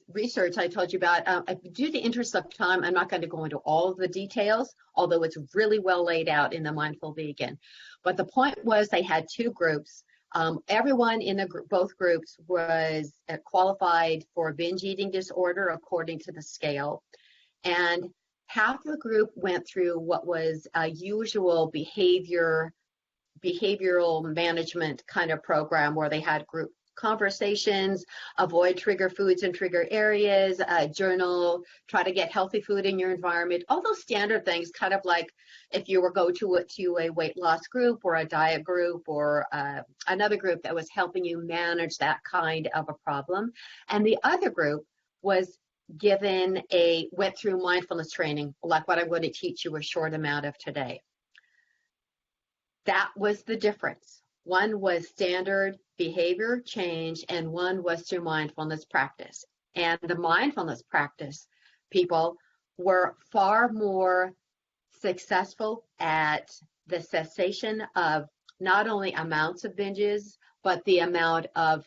research I told you about, due to interest of time, I'm not going to go into all of the details, although it's really well laid out in the Mindful Vegan. But the point was they had two groups. Everyone in both groups was qualified for binge eating disorder according to the scale. And half the group went through what was a usual behavioral management kind of program where they had group conversations, avoid trigger foods and trigger areas, journal, try to get healthy food in your environment, all those standard things, kind of like if you were go to a weight loss group or a diet group or another group that was helping you manage that kind of a problem. And the other group was went through mindfulness training, like what I'm going to teach you a short amount of today. That was the difference. One was standard behavior change, and one was through mindfulness practice. And the mindfulness practice people were far more successful at the cessation of not only amounts of binges, but the amount of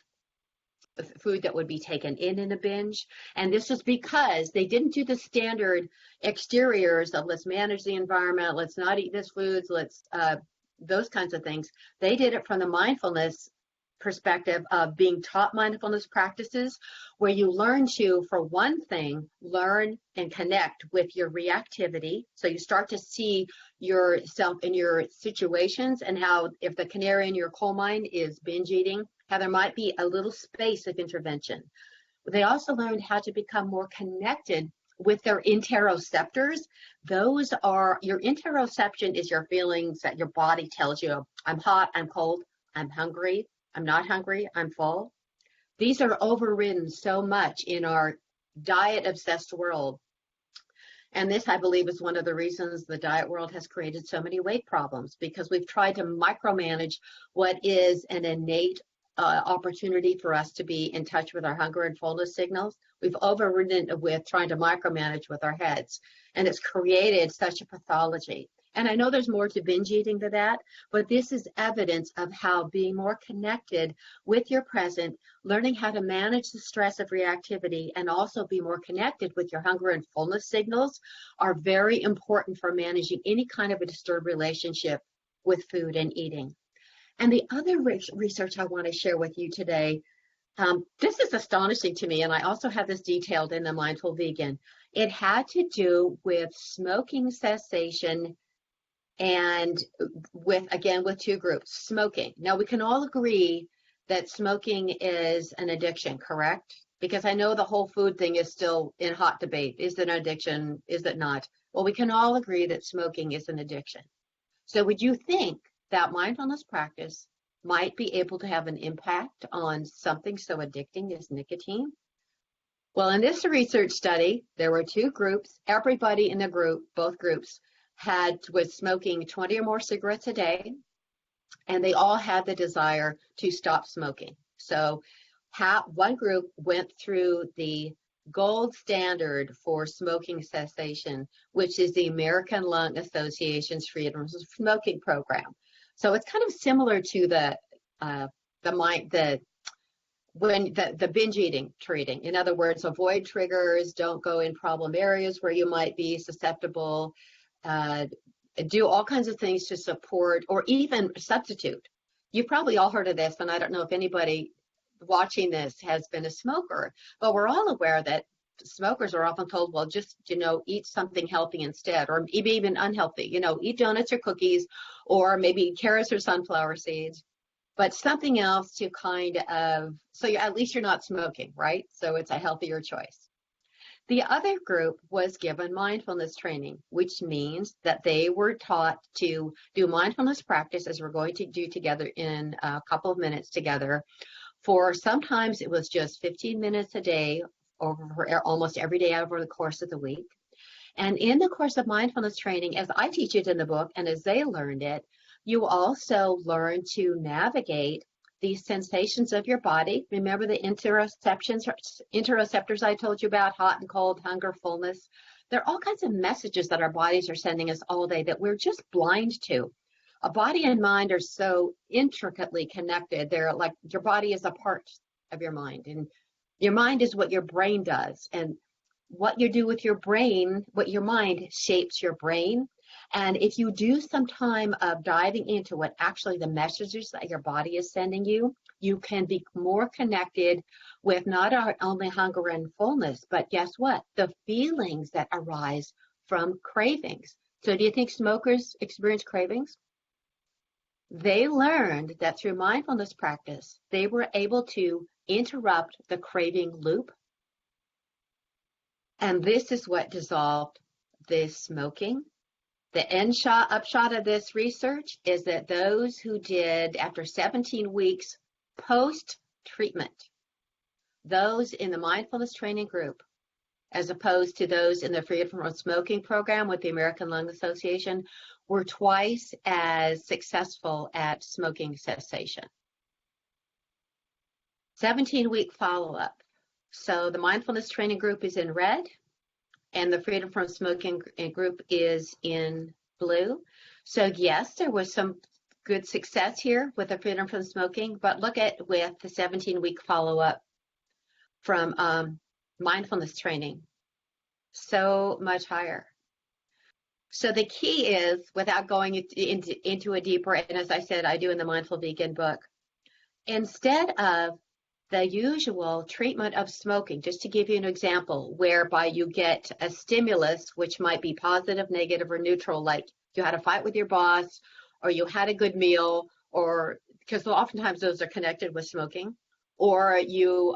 food that would be taken in a binge. And this is because they didn't do the standard exteriors of let's manage the environment, let's not eat this foods, let's those kinds of things. They did it from the mindfulness perspective of being taught mindfulness practices, where you learn to, for one thing, learn and connect with your reactivity. So you start to see yourself in your situations and how, if the canary in your coal mine is binge eating, how there might be a little space of intervention. They also learned how to become more connected with their interoceptors. Those are, your interoception is your feelings that your body tells you, I'm hot, I'm cold, I'm hungry, I'm not hungry, I'm full. These are overridden so much in our diet-obsessed world. And this, I believe, is one of the reasons the diet world has created so many weight problems, because we've tried to micromanage what is an innate opportunity for us to be in touch with our hunger and fullness signals. We've overridden it with trying to micromanage with our heads, and it's created such a pathology. And I know there's more to binge eating than that, but this is evidence of how being more connected with your present, learning how to manage the stress of reactivity, and also be more connected with your hunger and fullness signals are very important for managing any kind of a disturbed relationship with food and eating. And the other research I want to share with you today, this is astonishing to me, and I also have this detailed in the Mindful Vegan. It had to do with smoking cessation, and with two groups. Smoking. Now, we can all agree that smoking is an addiction, correct? Because I know the whole food thing is still in hot debate. Is it an addiction? Is it not? Well, we can all agree that smoking is an addiction. So would you think that mindfulness practice might be able to have an impact on something so addicting as nicotine? Well, in this research study, there were two groups. Everybody in the group, both groups, was smoking 20 or more cigarettes a day, and they all had the desire to stop smoking. So one group went through the gold standard for smoking cessation, which is the American Lung Association's Freedom from Smoking program. So it's kind of similar to the binge eating treating. In other words, avoid triggers, don't go in problem areas where you might be susceptible, do all kinds of things to support or even substitute. You've probably all heard of this, and I don't know if anybody watching this has been a smoker, but we're all aware that smokers are often told, well, just, eat something healthy instead, or maybe even unhealthy, eat donuts or cookies, or maybe carrots or sunflower seeds, but something else to so at least you're not smoking, right? So it's a healthier choice. The other group was given mindfulness training, which means that they were taught to do mindfulness practice, as we're going to do together in a couple of minutes together. For sometimes it was just 15 minutes a day over almost every day over the course of the week. And in the course of mindfulness training, as I teach it in the book and as they learned it, you also learn to navigate these sensations of your body. Remember the interoceptors I told you about, hot and cold, hunger, fullness. There are all kinds of messages that our bodies are sending us all day that we're just blind to. A body and mind are so intricately connected. They're like, your body is a part of your mind, and your mind is what your brain does. And what you do with your brain, what your mind shapes your brain. And if you do some time of diving into what actually the messages that your body is sending you, you can be more connected with not only hunger and fullness, but guess what? The feelings that arise from cravings. So do you think smokers experience cravings? They learned that through mindfulness practice, they were able to interrupt the craving loop. And this is what dissolved the smoking. The upshot of this research is that those who did after 17 weeks post-treatment, those in the mindfulness training group, as opposed to those in the freedom from smoking program with the American Lung Association, were twice as successful at smoking cessation. 17-week follow-up. So the mindfulness training group is in red, and the freedom from smoking group is in blue. So yes, there was some good success here with the freedom from smoking, but look at with the 17-week follow-up from mindfulness training, so much higher. So the key is, without going into a deeper, and as I said, I do in the Mindful Vegan book, instead of the usual treatment of smoking, just to give you an example, whereby you get a stimulus, which might be positive, negative, or neutral, like you had a fight with your boss, or you had a good meal, or because oftentimes those are connected with smoking, or you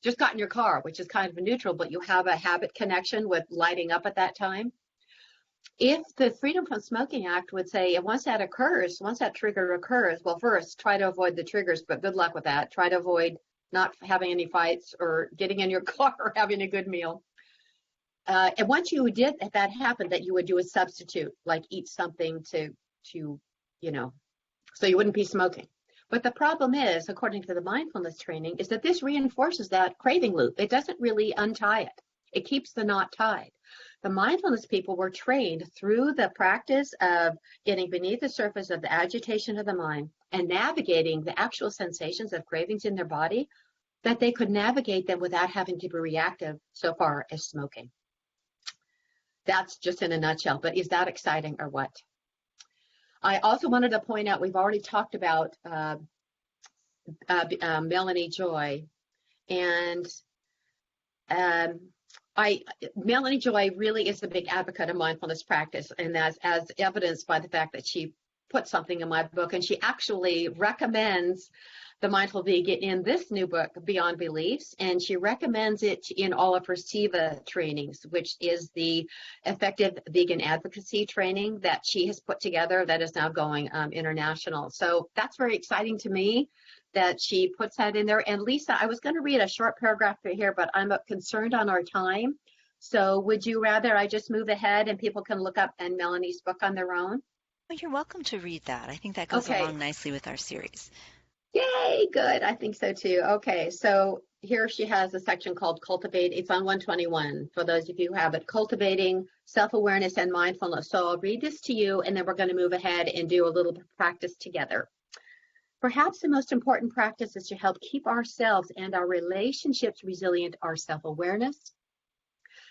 just got in your car, which is kind of a neutral, but you have a habit connection with lighting up at that time. If the Freedom from Smoking Act would say, once that trigger occurs, well, first, try to avoid the triggers, but good luck with that. Try to avoid not having any fights or getting in your car or having a good meal. And once you did that happen, that you would do a substitute, like eat something to so you wouldn't be smoking. But the problem is, according to the mindfulness training, is that this reinforces that craving loop. It doesn't really untie it. It keeps the knot tied. The mindfulness people were trained through the practice of getting beneath the surface of the agitation of the mind and navigating the actual sensations of cravings in their body, that they could navigate them without having to be reactive so far as smoking. That's just in a nutshell, but is that exciting or what? I also wanted to point out, we've already talked about Melanie Joy, and Melanie Joy really is a big advocate of mindfulness practice, and that's as evidenced by the fact that she put something in my book, and she actually recommends the Mindful Vegan in this new book, Beyond Beliefs, and she recommends it in all of her SIVA trainings, which is the effective vegan advocacy training that she has put together that is now going international. So that's very exciting to me that she puts that in there. And Lisa, I was going to read a short paragraph here, but I'm concerned on our time. So would you rather I just move ahead and people can look up in Melanie's book on their own? Well, you're welcome to read that. I think that goes along nicely with our series. Yay, good. I think so too. Okay, so here she has a section called Cultivate. It's on 121 for those of you who have it. Cultivating Self-Awareness and Mindfulness. So I'll read this to you, and then we're going to move ahead and do a little practice together. Perhaps the most important practice is to help keep ourselves and our relationships resilient are self-awareness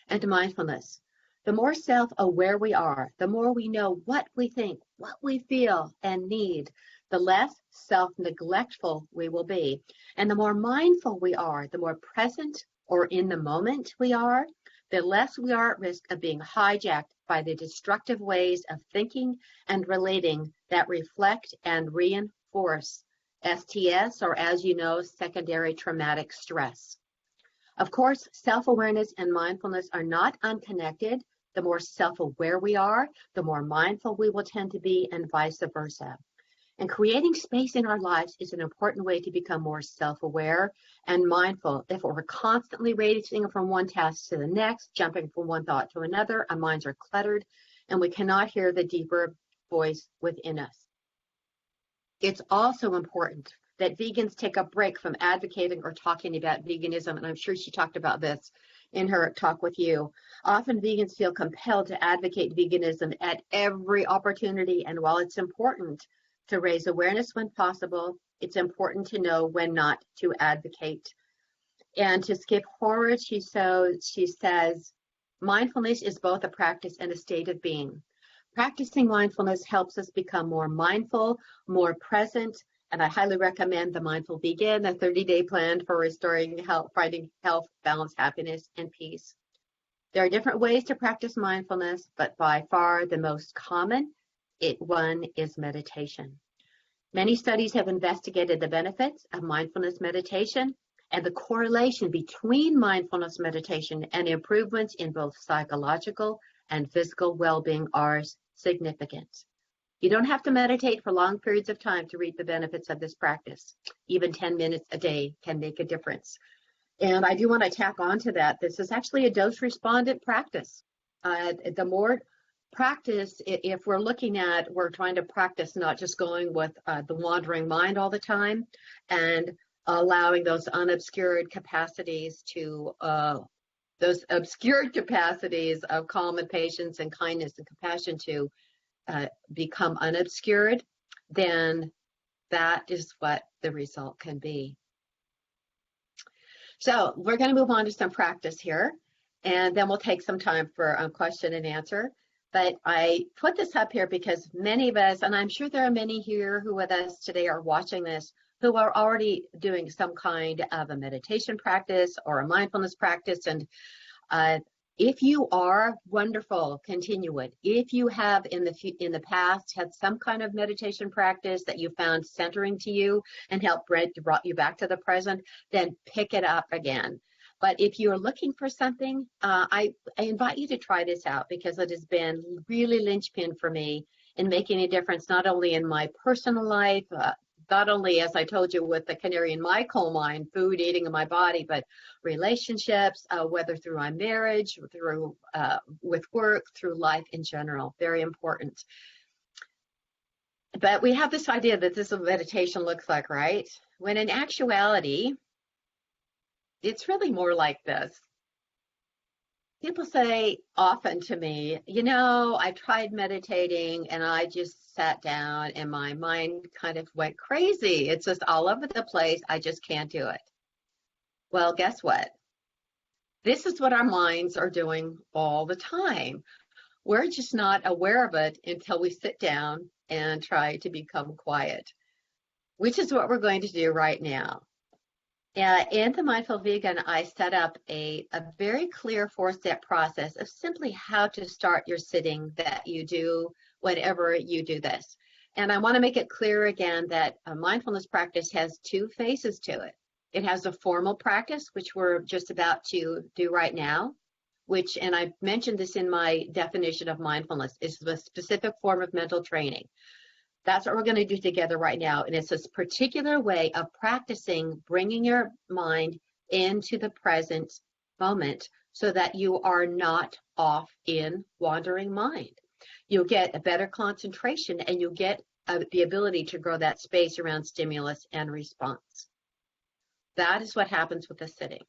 and mindfulness. The more self-aware we are, the more we know what we think, what we feel and need, the less self-neglectful we will be. And the more mindful we are, the more present or in the moment we are, the less we are at risk of being hijacked by the destructive ways of thinking and relating that reflect and reinforce STS, or as you know, secondary traumatic stress. Of course, self-awareness and mindfulness are not unconnected. The more self-aware we are, the more mindful we will tend to be, and vice versa. And creating space in our lives is an important way to become more self-aware and mindful. If we're constantly racing from one task to the next, jumping from one thought to another, our minds are cluttered, and we cannot hear the deeper voice within us. It's also important that vegans take a break from advocating or talking about veganism, and I'm sure she talked about this in her talk with you. Often vegans feel compelled to advocate veganism at every opportunity, and while it's important to raise awareness when possible, it's important to know when not to advocate. And to skip forward, she says, mindfulness is both a practice and a state of being. Practicing mindfulness helps us become more mindful, more present, and I highly recommend the Mindful Vegan, a 30-day plan for restoring health, finding health, balance, happiness, and peace. There are different ways to practice mindfulness, but by far the most common one is meditation. Many studies have investigated the benefits of mindfulness meditation, and the correlation between mindfulness meditation and improvements in both psychological and physical well-being are significant. You don't have to meditate for long periods of time to reap the benefits of this practice. Even 10 minutes a day can make a difference. And I do want to tack on to that. This is actually a dose-respondent practice. The more practice, if we're trying to practice not just going with the wandering mind all the time and allowing those unobscured capacities those obscured capacities of calm and patience and kindness and compassion to become unobscured, then that is what the result can be. So we're going to move on to some practice here, and then we'll take some time for question and answer. But I put this up here because many of us, and I'm sure there are many here who with us today are watching this, who are already doing some kind of a meditation practice or a mindfulness practice. And if you are, wonderful, continue it. If you have in the past had some kind of meditation practice that you found centering to you and brought you back to the present, then pick it up again. But if you're looking for something, I invite you to try this out, because it has been really linchpin for me in making a difference, not only in my personal life, not only, as I told you, with the canary in my coal mine, food, eating in my body, but relationships, whether through my marriage, through with work, through life in general. Very important. But we have this idea that this is what meditation looks like, right? When in actuality, it's really more like this. People say often to me, I tried meditating and I just sat down and my mind kind of went crazy. It's just all over the place. I just can't do it. Well, guess what? This is what our minds are doing all the time. We're just not aware of it until we sit down and try to become quiet, which is what we're going to do right now. In the Mindful Vegan, I set up a very clear 4-step process of simply how to start your sitting that you do whenever you do this. And I want to make it clear again that a mindfulness practice has 2 phases to it. It has a formal practice, which we're just about to do right now, and I mentioned this in my definition of mindfulness, is a specific form of mental training. That's what we're going to do together right now. And it's this particular way of practicing bringing your mind into the present moment so that you are not off in wandering mind. You'll get a better concentration, and you'll get the ability to grow that space around stimulus and response. That is what happens with the sitting.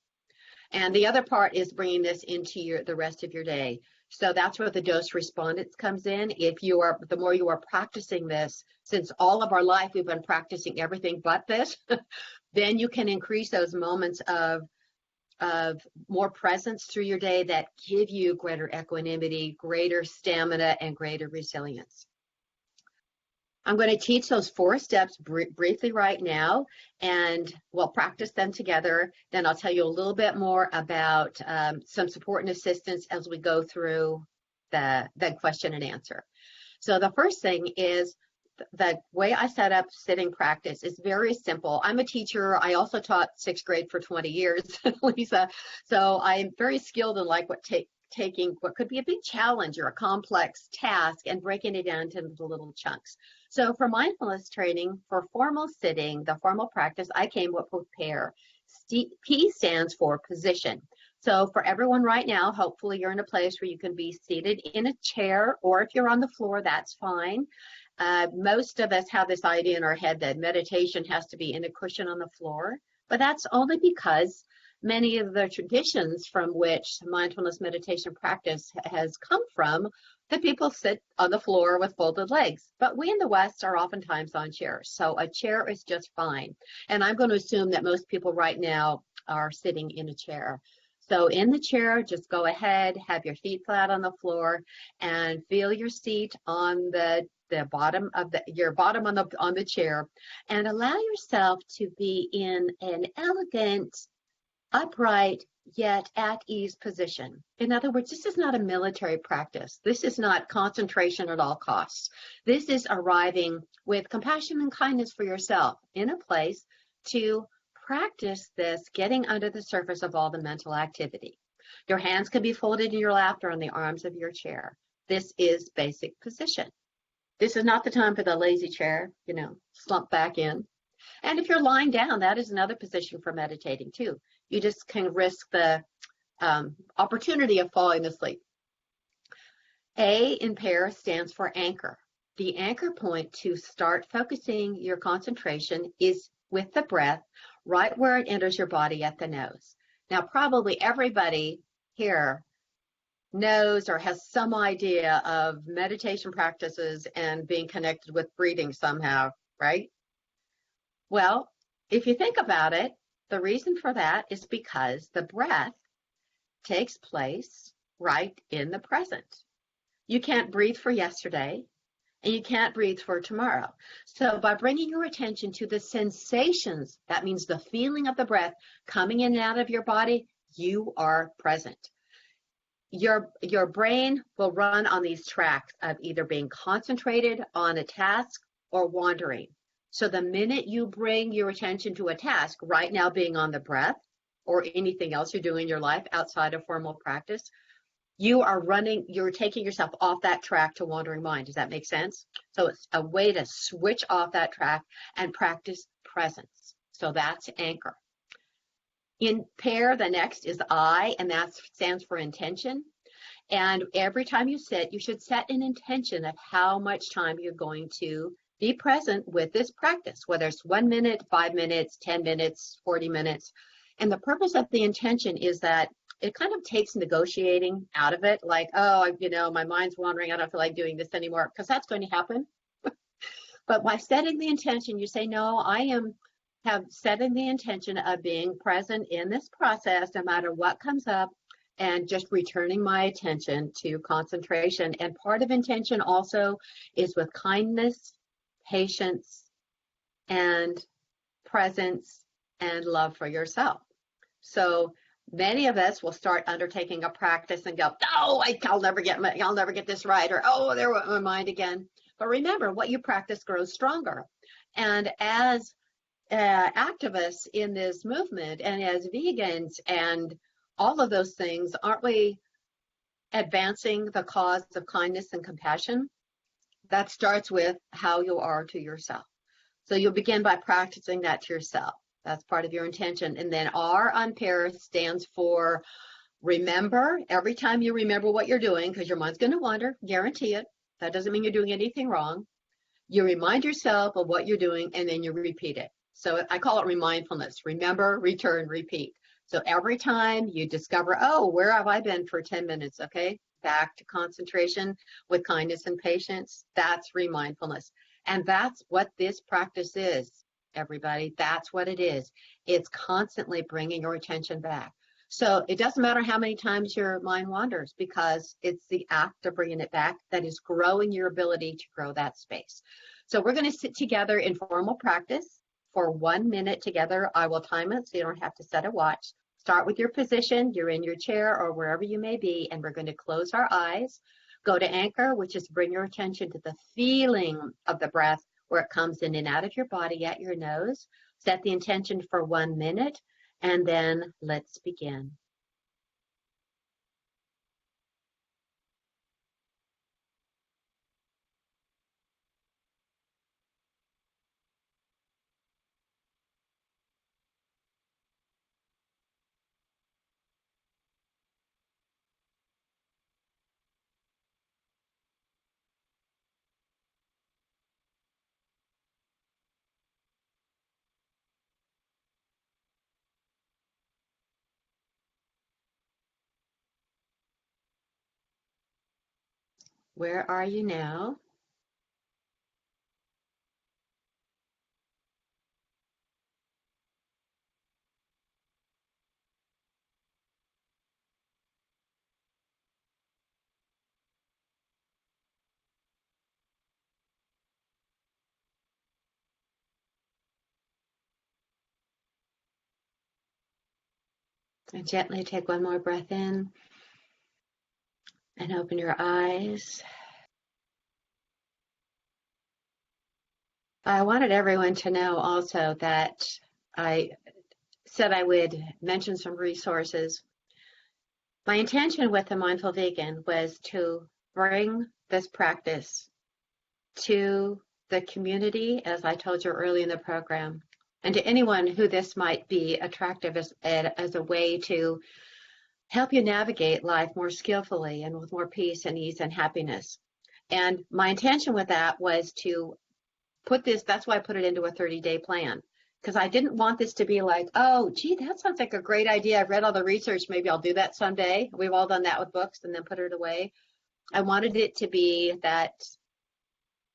And the other part is bringing this into the rest of your day. So that's where the dose respondence comes in. The more you are practicing this, since all of our life we've been practicing everything but this, then you can increase those moments of more presence through your day that give you greater equanimity, greater stamina, and greater resilience. I'm going to teach those 4 steps briefly right now, and we'll practice them together. Then I'll tell you a little bit more about some support and assistance as we go through the question and answer. So the first thing is, the way I set up sitting practice is very simple. I'm a teacher. I also taught 6th grade for 20 years, Lisa. So I'm very skilled in taking what could be a big challenge or a complex task and breaking it down into little chunks. So for mindfulness training, for formal sitting, the formal practice, I came up with PAIR. P stands for position. So for everyone right now, hopefully you're in a place where you can be seated in a chair, or if you're on the floor, that's fine. Most of us have this idea in our head that meditation has to be in a cushion on the floor, but that's only because many of the traditions from which mindfulness meditation practice has come from, the people sit on the floor with folded legs. But we in the West are oftentimes on chairs, so a chair is just fine. And I'm going to assume that most people right now are sitting in a chair. So in the chair, just go ahead, have your feet flat on the floor, and feel your seat on the bottom of your bottom on the chair, and allow yourself to be in an elegant, upright, yet at ease position. In other words, this is not a military practice. This is not concentration at all costs. This is arriving with compassion and kindness for yourself in a place to practice this, getting under the surface of all the mental activity. Your hands can be folded in your lap or on the arms of your chair. This is basic position. This is not the time for the lazy chair, slump back in. And if you're lying down, that is another position for meditating too. You just can risk the opportunity of falling asleep. A in PAIR stands for anchor. The anchor point to start focusing your concentration is with the breath, right where it enters your body at the nose. Now, probably everybody here knows or has some idea of meditation practices and being connected with breathing somehow, right? Well, if you think about it, the reason for that is because the breath takes place right in the present. You can't breathe for yesterday, and you can't breathe for tomorrow. So by bringing your attention to the sensations, that means the feeling of the breath coming in and out of your body, you are present. Your brain will run on these tracks of either being concentrated on a task or wandering. So the minute you bring your attention to a task, right now being on the breath or anything else you're doing in your life outside of formal practice, you're taking yourself off that track to wandering mind. Does that make sense? So it's a way to switch off that track and practice presence. So that's anchor. In PAIR, the next is I, and that stands for intention. And every time you sit, you should set an intention of how much time you're going to be present with this practice, whether it's 1 minute, 5 minutes, 10 minutes, 40 minutes. And the purpose of the intention is that it kind of takes negotiating out of it, like, oh, my mind's wandering, I don't feel like doing this anymore, because that's going to happen. But by setting the intention, you say, no, have setting the intention of being present in this process, no matter what comes up, and just returning my attention to concentration. And part of intention also is with kindness, patience, and presence, and love for yourself. So many of us will start undertaking a practice and go, oh, I'll never get this right, or oh, there went my mind again. But remember, what you practice grows stronger. And as activists in this movement, and as vegans, and all of those things, aren't we advancing the cause of kindness and compassion? That starts with how you are to yourself. So you'll begin by practicing that to yourself. That's part of your intention. And then R on PAIR stands for remember. Every time you remember what you're doing, because your mind's going to wander, guarantee it. That doesn't mean you're doing anything wrong. You remind yourself of what you're doing, and then you repeat it. So I call it remindfulness. Remember, return, repeat. So every time you discover, oh, where have I been for 10 minutes? Okay, back to concentration with kindness and patience. That's remindfulness. And that's what this practice is, everybody. That's what it is. It's constantly bringing your attention back. So it doesn't matter how many times your mind wanders, because it's the act of bringing it back that is growing your ability to grow that space. So we're going to sit together in formal practice for 1 minute together. I will time it so you don't have to set a watch. Start with your position. You're in your chair or wherever you may be, and we're going to close our eyes. Go to anchor, which is bring your attention to the feeling of the breath where it comes in and out of your body at your nose. Set the intention for 1 minute, and then let's begin. Where are you now? And gently take one more breath in and open your eyes. I wanted everyone to know also that I said I would mention some resources. My intention with the Mindful Vegan was to bring this practice to the community, as I told you early in the program, and to anyone who this might be attractive as a way to help you navigate life more skillfully and with more peace and ease and happiness. And my intention with that was to put this, that's why I put it into a 30-day plan, because I didn't want this to be like, oh, gee, that sounds like a great idea. I've read all the research. Maybe I'll do that someday. We've all done that with books and then put it away. I wanted it to be that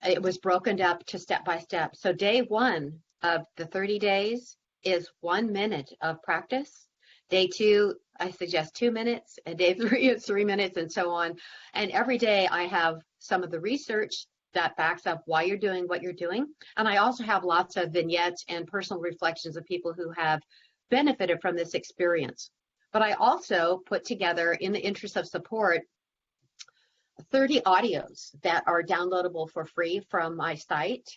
it was broken up to step by step. So day one of the 30 days is 1 minute of practice. Day two, I suggest 2 minutes. And day three is 3 minutes, and so on. And every day I have some of the research that backs up why you're doing what you're doing. And I also have lots of vignettes and personal reflections of people who have benefited from this experience. But I also put together, in the interest of support, 30 audios that are downloadable for free from my site.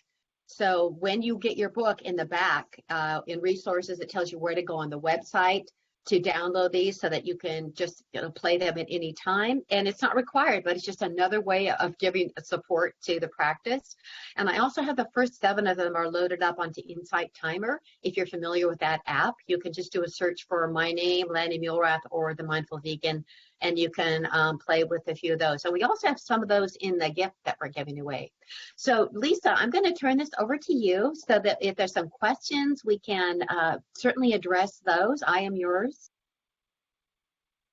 So when you get your book, in the back, in resources, it tells you where to go on the website to download these so that you can just play them at any time. And it's not required, but it's just another way of giving support to the practice. And I also have the first 7 of them are loaded up onto Insight Timer. If you're familiar with that app, you can just do a search for my name, Lani Muelrath, or the Mindful Vegan, and you can play with a few of those. So we also have some of those in the gift that we're giving away. So Lisa, I'm going to turn this over to you so that if there's some questions, we can certainly address those. I am yours.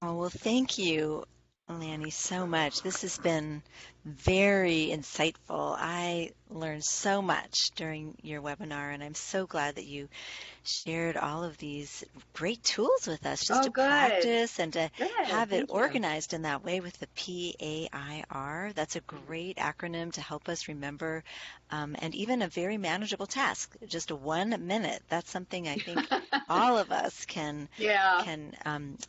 Oh, well, thank you, Lani, so much. This has been very insightful. I learned so much during your webinar, and I'm so glad that you shared all of these great tools with us just to practice and to have it organized in that way with the PAIR. That's a great acronym to help us remember, and even a very manageable task, just 1 minute. That's something I think all of us can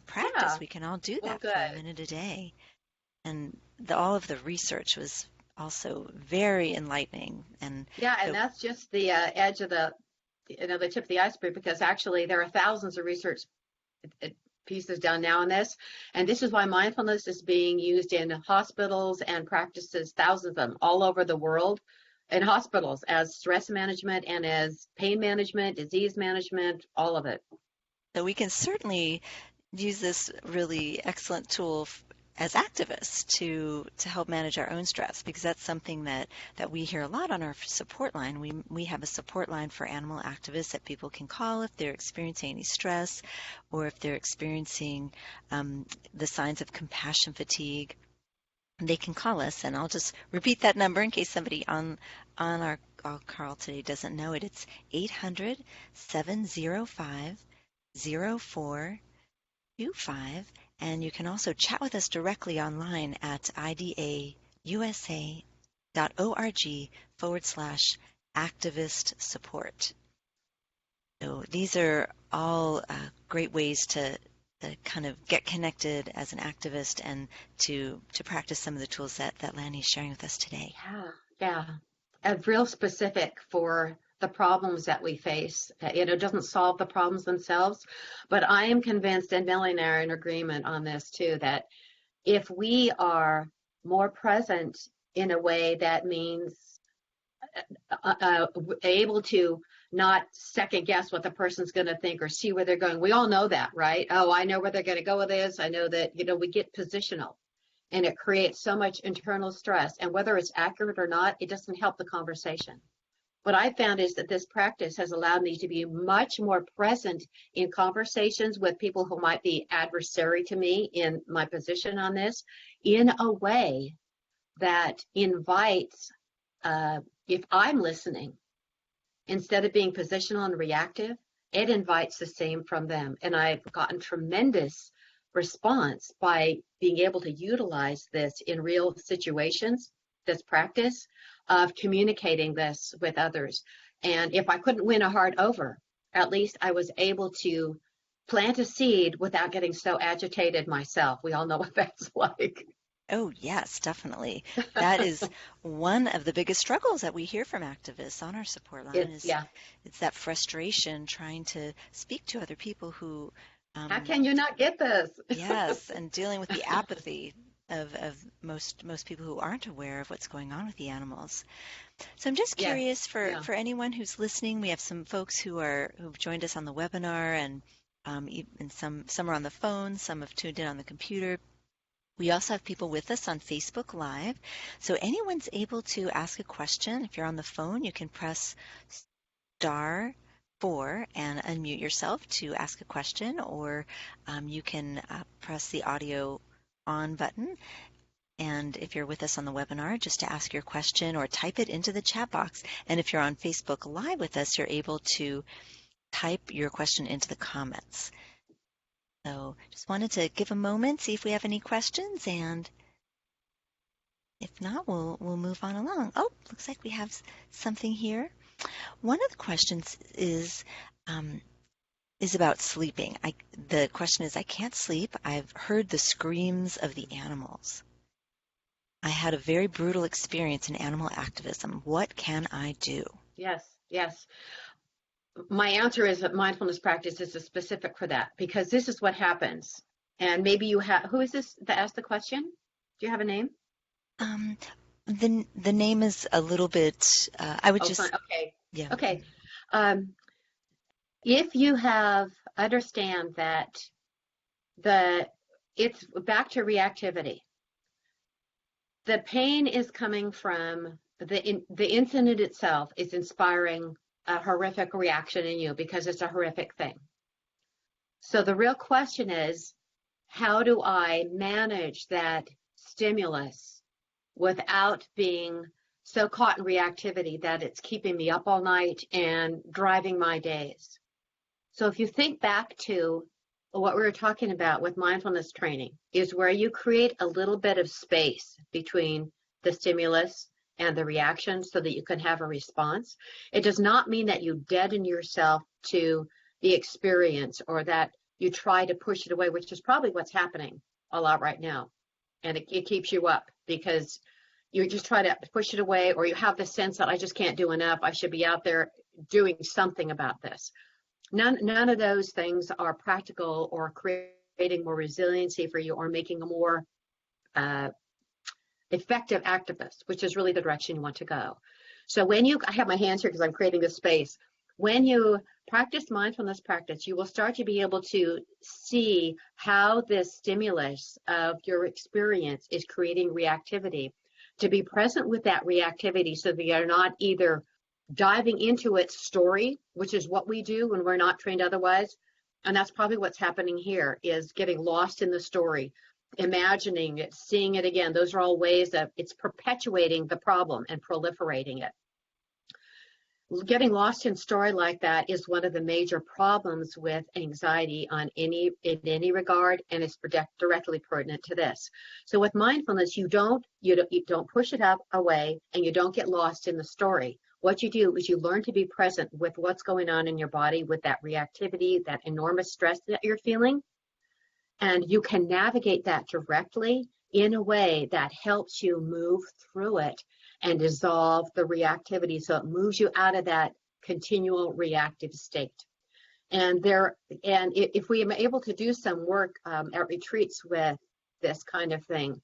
practice. Yeah. We can all do that for a minute a day. And all of the research was also very enlightening. And that's just the edge of the tip of the iceberg, because actually there are thousands of research pieces done now on this. And this is why mindfulness is being used in hospitals and practices, thousands of them all over the world, in hospitals as stress management and as pain management, disease management, all of it. So we can certainly use this really excellent tool as activists to help manage our own stress, because that's something that we hear a lot on our support line. We have a support line for animal activists that people can call if they're experiencing any stress or if they're experiencing the signs of compassion fatigue. They can call us, and I'll just repeat that number in case somebody on our call today doesn't know it. It's 800-705-0425. And you can also chat with us directly online at idausa.org. activist support. So these are all great ways to kind of get connected as an activist and to practice some of the tools that Lani is sharing with us today. Yeah. Real specific for the problems that we face. It doesn't solve the problems themselves, but I am convinced, and Melanie and I are in agreement on this too, that if we are more present in a way that means able to not second guess what the person's going to think or see where they're going. We all know that, right? Oh, I know where they're going to go with this. I know that, we get positional, and it creates so much internal stress. And whether it's accurate or not, it doesn't help the conversation. What I found is that this practice has allowed me to be much more present in conversations with people who might be adversary to me in my position on this, in a way that invites, if I'm listening, instead of being positional and reactive, it invites the same from them. And I've gotten tremendous response by being able to utilize this in real situations, this practice of communicating this with others. And if I couldn't win a heart over, at least I was able to plant a seed without getting so agitated myself. We all know what that's like. Oh, yes, definitely. That is one of the biggest struggles that we hear from activists on our support line it's that frustration trying to speak to other people who how can you not get this? Yes, and dealing with the apathy of most people who aren't aware of what's going on with the animals. So I'm just curious for anyone who's listening. We have some folks who've joined us on the webinar, and some are on the phone, some have tuned in on the computer. We also have people with us on Facebook Live. So anyone's able to ask a question. If you're on the phone, you can press *4 and unmute yourself to ask a question, or you can press the audio on button. And if you're with us on the webinar, just to ask your question or type it into the chat box. And if you're on Facebook Live with us, you're able to type your question into the comments. So just wanted to give a moment, see if we have any questions, and if not, we'll move on along. Oh, looks like we have something here. One of the questions is about sleeping. The question is, I can't sleep. I've heard the screams of the animals. I had a very brutal experience in animal activism. What can I do? Yes. My answer is that mindfulness practice is specific for that, because this is what happens. And maybe you have, who is this that asked the question? Do you have a name? The name is a little bit, I would just. Fine. Okay. Yeah. Okay. If you understand that it's back to reactivity. The pain is coming from the incident itself is inspiring a horrific reaction in you because it's a horrific thing. So the real question is, how do I manage that stimulus without being so caught in reactivity that it's keeping me up all night and driving my days? So if you think back to what we were talking about with mindfulness training, is where you create a little bit of space between the stimulus and the reaction so that you can have a response. It does not mean that you deaden yourself to the experience or that you try to push it away, which is probably what's happening a lot right now. And it keeps you up because you just try to push it away, or you have the sense that I just can't do enough. I should be out there doing something about this. None of those things are practical or creating more resiliency for you or making a more effective activist, which is really the direction you want to go. So I have my hands here because I'm creating this space. When you practice mindfulness practice, you will start to be able to see how this stimulus of your experience is creating reactivity, to be present with that reactivity so that you're not either diving into its story, which is what we do when we're not trained otherwise. And that's probably what's happening here, is getting lost in the story, imagining it, seeing it again. Those are all ways that it's perpetuating the problem and proliferating it. Getting lost in story like that is one of the major problems with anxiety in any regard, and it's directly pertinent to this. So with mindfulness, you don't push it up away, and you don't get lost in the story. What you do is you learn to be present with what's going on in your body, with that reactivity, that enormous stress that you're feeling, and you can navigate that directly in a way that helps you move through it and dissolve the reactivity, so it moves you out of that continual reactive state. And if we are able to do some work at retreats with this kind of thing,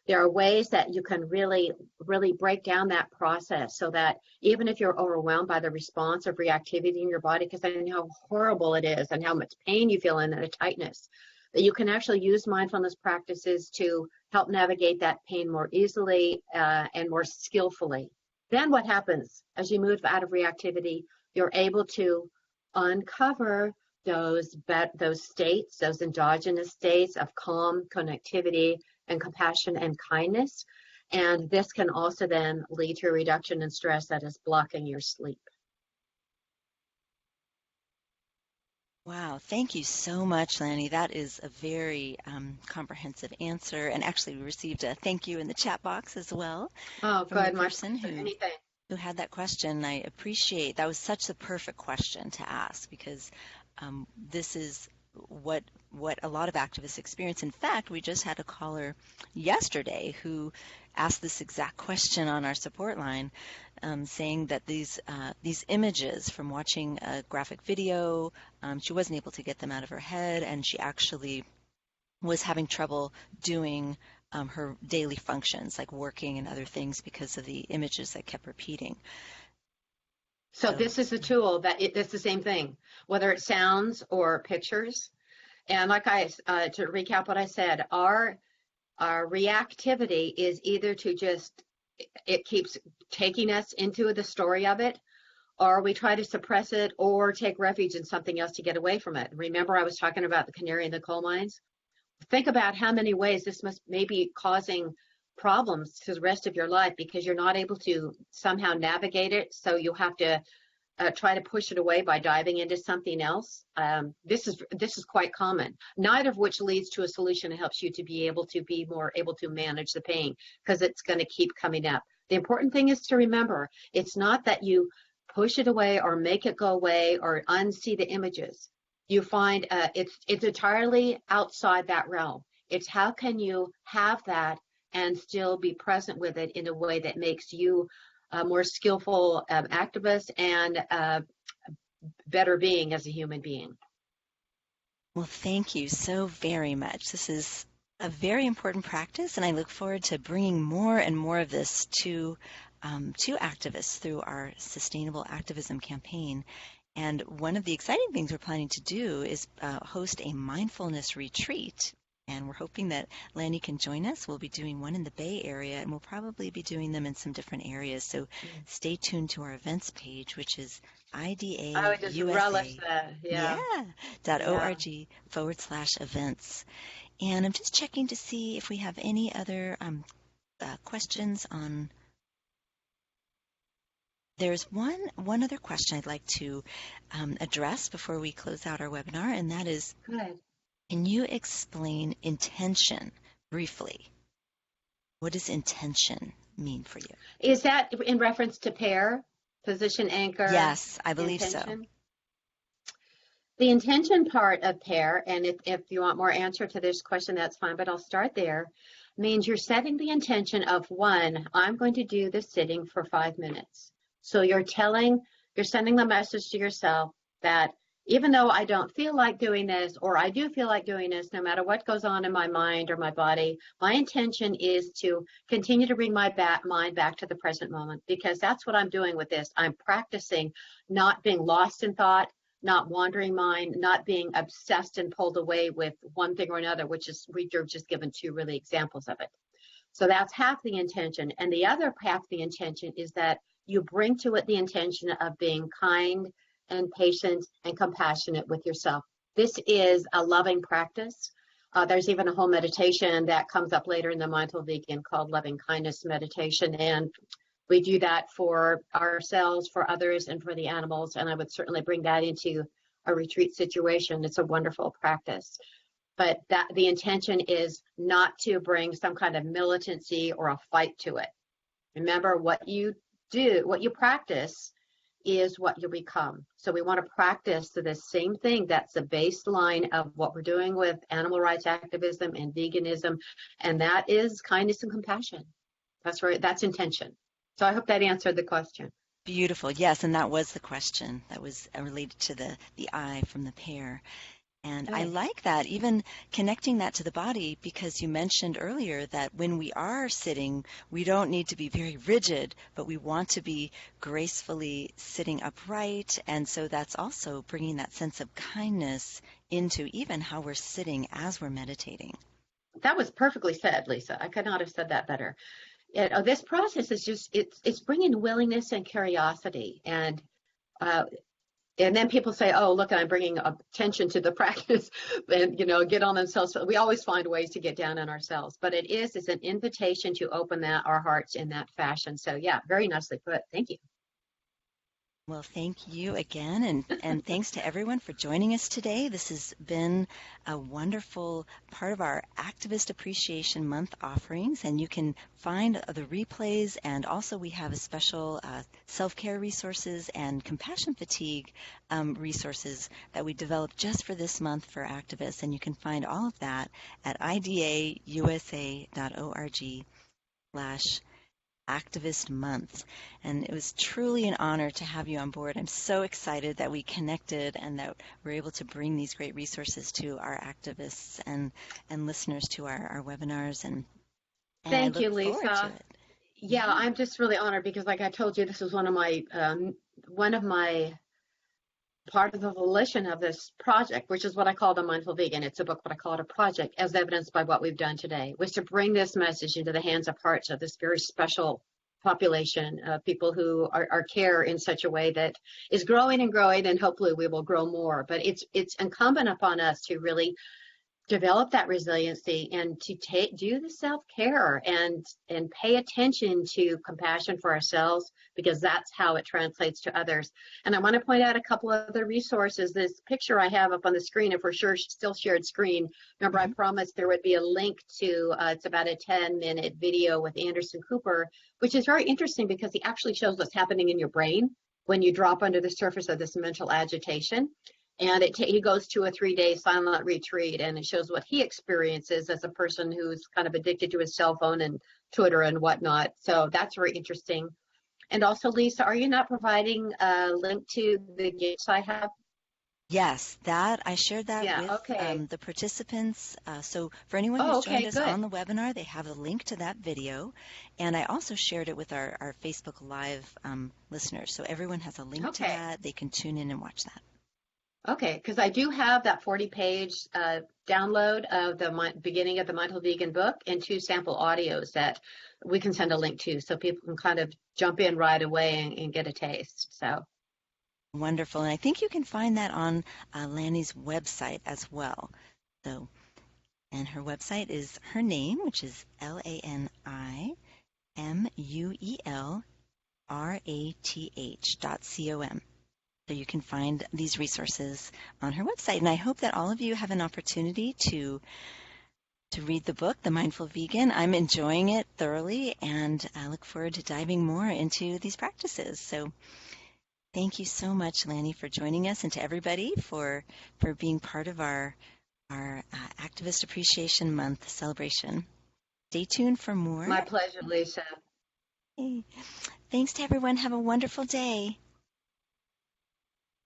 there are ways that you can really, really break down that process, so that even if you're overwhelmed by the response of reactivity in your body, because I know how horrible it is and how much pain you feel in a tightness, that you can actually use mindfulness practices to help navigate that pain more easily and more skillfully. Then what happens as you move out of reactivity? You're able to uncover those states, those endogenous states of calm, connectivity, and compassion and kindness. And this can also then lead to a reduction in stress that is blocking your sleep. Wow, thank you so much, Lani. That is a very comprehensive answer. And actually, we received a thank you in the chat box as well from the person anything. who had that question. I appreciate that. Was such a perfect question to ask, because this is what a lot of activists experience. In fact, we just had a caller yesterday who asked this exact question on our support line, saying that these images from watching a graphic video, she wasn't able to get them out of her head, and she actually was having trouble doing her daily functions, like working and other things, because of the images that kept repeating. So this is a tool it's the same thing, whether it's sounds or pictures. And like to recap what I said, our reactivity is either to it keeps taking us into the story of it, or we try to suppress it or take refuge in something else to get away from it. Remember, I was talking about the canary in the coal mines? Think about how many ways this may be causing problems to the rest of your life, because you're not able to somehow navigate it. So you have to try to push it away by diving into something else. This is quite common, neither of which leads to a solution that helps you to be more able to manage the pain, because it's going to keep coming up. The important thing is to remember, it's not that you push it away or make it go away or unsee the images. You find it's entirely outside that realm. It's how can you have that and still be present with it in a way that makes you a more skillful activist and better being as a human being. Well, thank you so very much. This is a very important practice, and I look forward to bringing more and more of this to activists through our Sustainable Activism campaign. And one of the exciting things we're planning to do is host a mindfulness retreat. And we're hoping that Lani can join us. We'll be doing one in the Bay Area, and we'll probably be doing them in some different areas. So stay tuned to our events page, which is idausa.org/events. And I'm just checking to see if we have any other questions on. There's one other question I'd like to address before we close out our webinar, and that is, good. Can you explain intention briefly? What does intention mean for you? Is that in reference to pair, position, anchor? Yes, I believe intention? So. The intention part of pair, and if you want more answer to this question, that's fine, but I'll start there, means you're setting the intention of, one, I'm going to do this sitting for 5 minutes. So you're sending the message to yourself that even though I don't feel like doing this, or I do feel like doing this, no matter what goes on in my mind or my body, my intention is to continue to bring my mind back to the present moment, because that's what I'm doing with this. I'm practicing not being lost in thought, not wandering mind, not being obsessed and pulled away with one thing or another, which is, we've just given 2 really examples of it. So that's half the intention. And the other half of the intention is that you bring to it the intention of being kind and patient and compassionate with yourself. This is a loving practice. There's even a whole meditation that comes up later in the Mindful Vegan called Loving Kindness Meditation. And We do that for ourselves, for others, and for the animals. And I would certainly bring that into a retreat situation. It's a wonderful practice. But that the intention is not to bring some kind of militancy or a fight to it. Remember, what you do, what you practice is what you become. So we want to practice the same thing. That's the baseline of what we're doing with animal rights activism and veganism. And that is kindness and compassion. That's right. That's intention. So I hope that answered the question. Beautiful. Yes, and that was the question. That was related to the I from the pear. And I Good. like that, even connecting that to the body, because you mentioned earlier that when we are sitting, we don't need to be very rigid, but we want to be gracefully sitting upright. And so that's also bringing that sense of kindness into even how we're sitting as we're meditating. That was perfectly said, Lisa. I could not have said that better. This process is just, it's bringing willingness and curiosity. And then people say, oh, look, I'm bringing attention to the practice and, get on themselves. We always find ways to get down on ourselves. But it's an invitation to open our hearts in that fashion. So, yeah, very nicely put. Thank you. Well, thank you again, and thanks to everyone for joining us today. This has been a wonderful part of our Activist Appreciation Month offerings, and you can find the replays, and also we have a special self-care resources and compassion fatigue resources that we developed just for this month for activists, and you can find all of that at idausa.org/Activist Month. And it was truly an honor to have you on board. I'm so excited that we connected and that we're able to bring these great resources to our activists and listeners to our webinars. And Thank I you, look forward to Lisa. it. Yeah, I'm just really honored because, like I told you, this was one of my part of the volition of this project, which is what I call the Mindful Vegan. It's a book, but I call it a project, as evidenced by what we've done today, was to bring this message into the hands of hearts of this very special population of people who are care in such a way that is growing and growing, and hopefully we will grow more. But it's incumbent upon us to really develop that resiliency and to do the self-care and pay attention to compassion for ourselves, because that's how it translates to others. And I want to point out a couple of other resources. This picture I have up on the screen, if we're still shared screen, remember I promised there would be a link to, it's about a 10-minute video with Anderson Cooper, which is very interesting because he actually shows what's happening in your brain when you drop under the surface of this mental agitation. And he goes to a 3-day silent retreat, and it shows what he experiences as a person who's kind of addicted to his cell phone and Twitter and whatnot. So that's very interesting. And also, Lisa, are you not providing a link to the gifts I have? Yes, that I shared that with Okay. the participants. So for anyone Oh, who's joined okay, us good. on the webinar, they have a link to that video. And I also shared it with our Facebook Live listeners. So everyone has a link to Okay. that. They can tune in and watch that. Okay, because I do have that 40-page download of the beginning of the Mindful Vegan book and 2 sample audios that we can send a link to, so people can kind of jump in right away and get a taste. So Wonderful. And I think you can find that on Lani's website as well. So, and her website is her name, which is LaniMuelrath.com. So you can find these resources on her website. And I hope that all of you have an opportunity to read the book, The Mindful Vegan. I'm enjoying it thoroughly, and I look forward to diving more into these practices. So thank you so much, Lani, for joining us, and to everybody for being part of our Activist Appreciation Month celebration. Stay tuned for more. my pleasure, Lisa. Hey. Thanks to everyone. Have a wonderful day.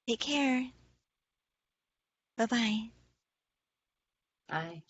Take care. Bye-bye. Bye.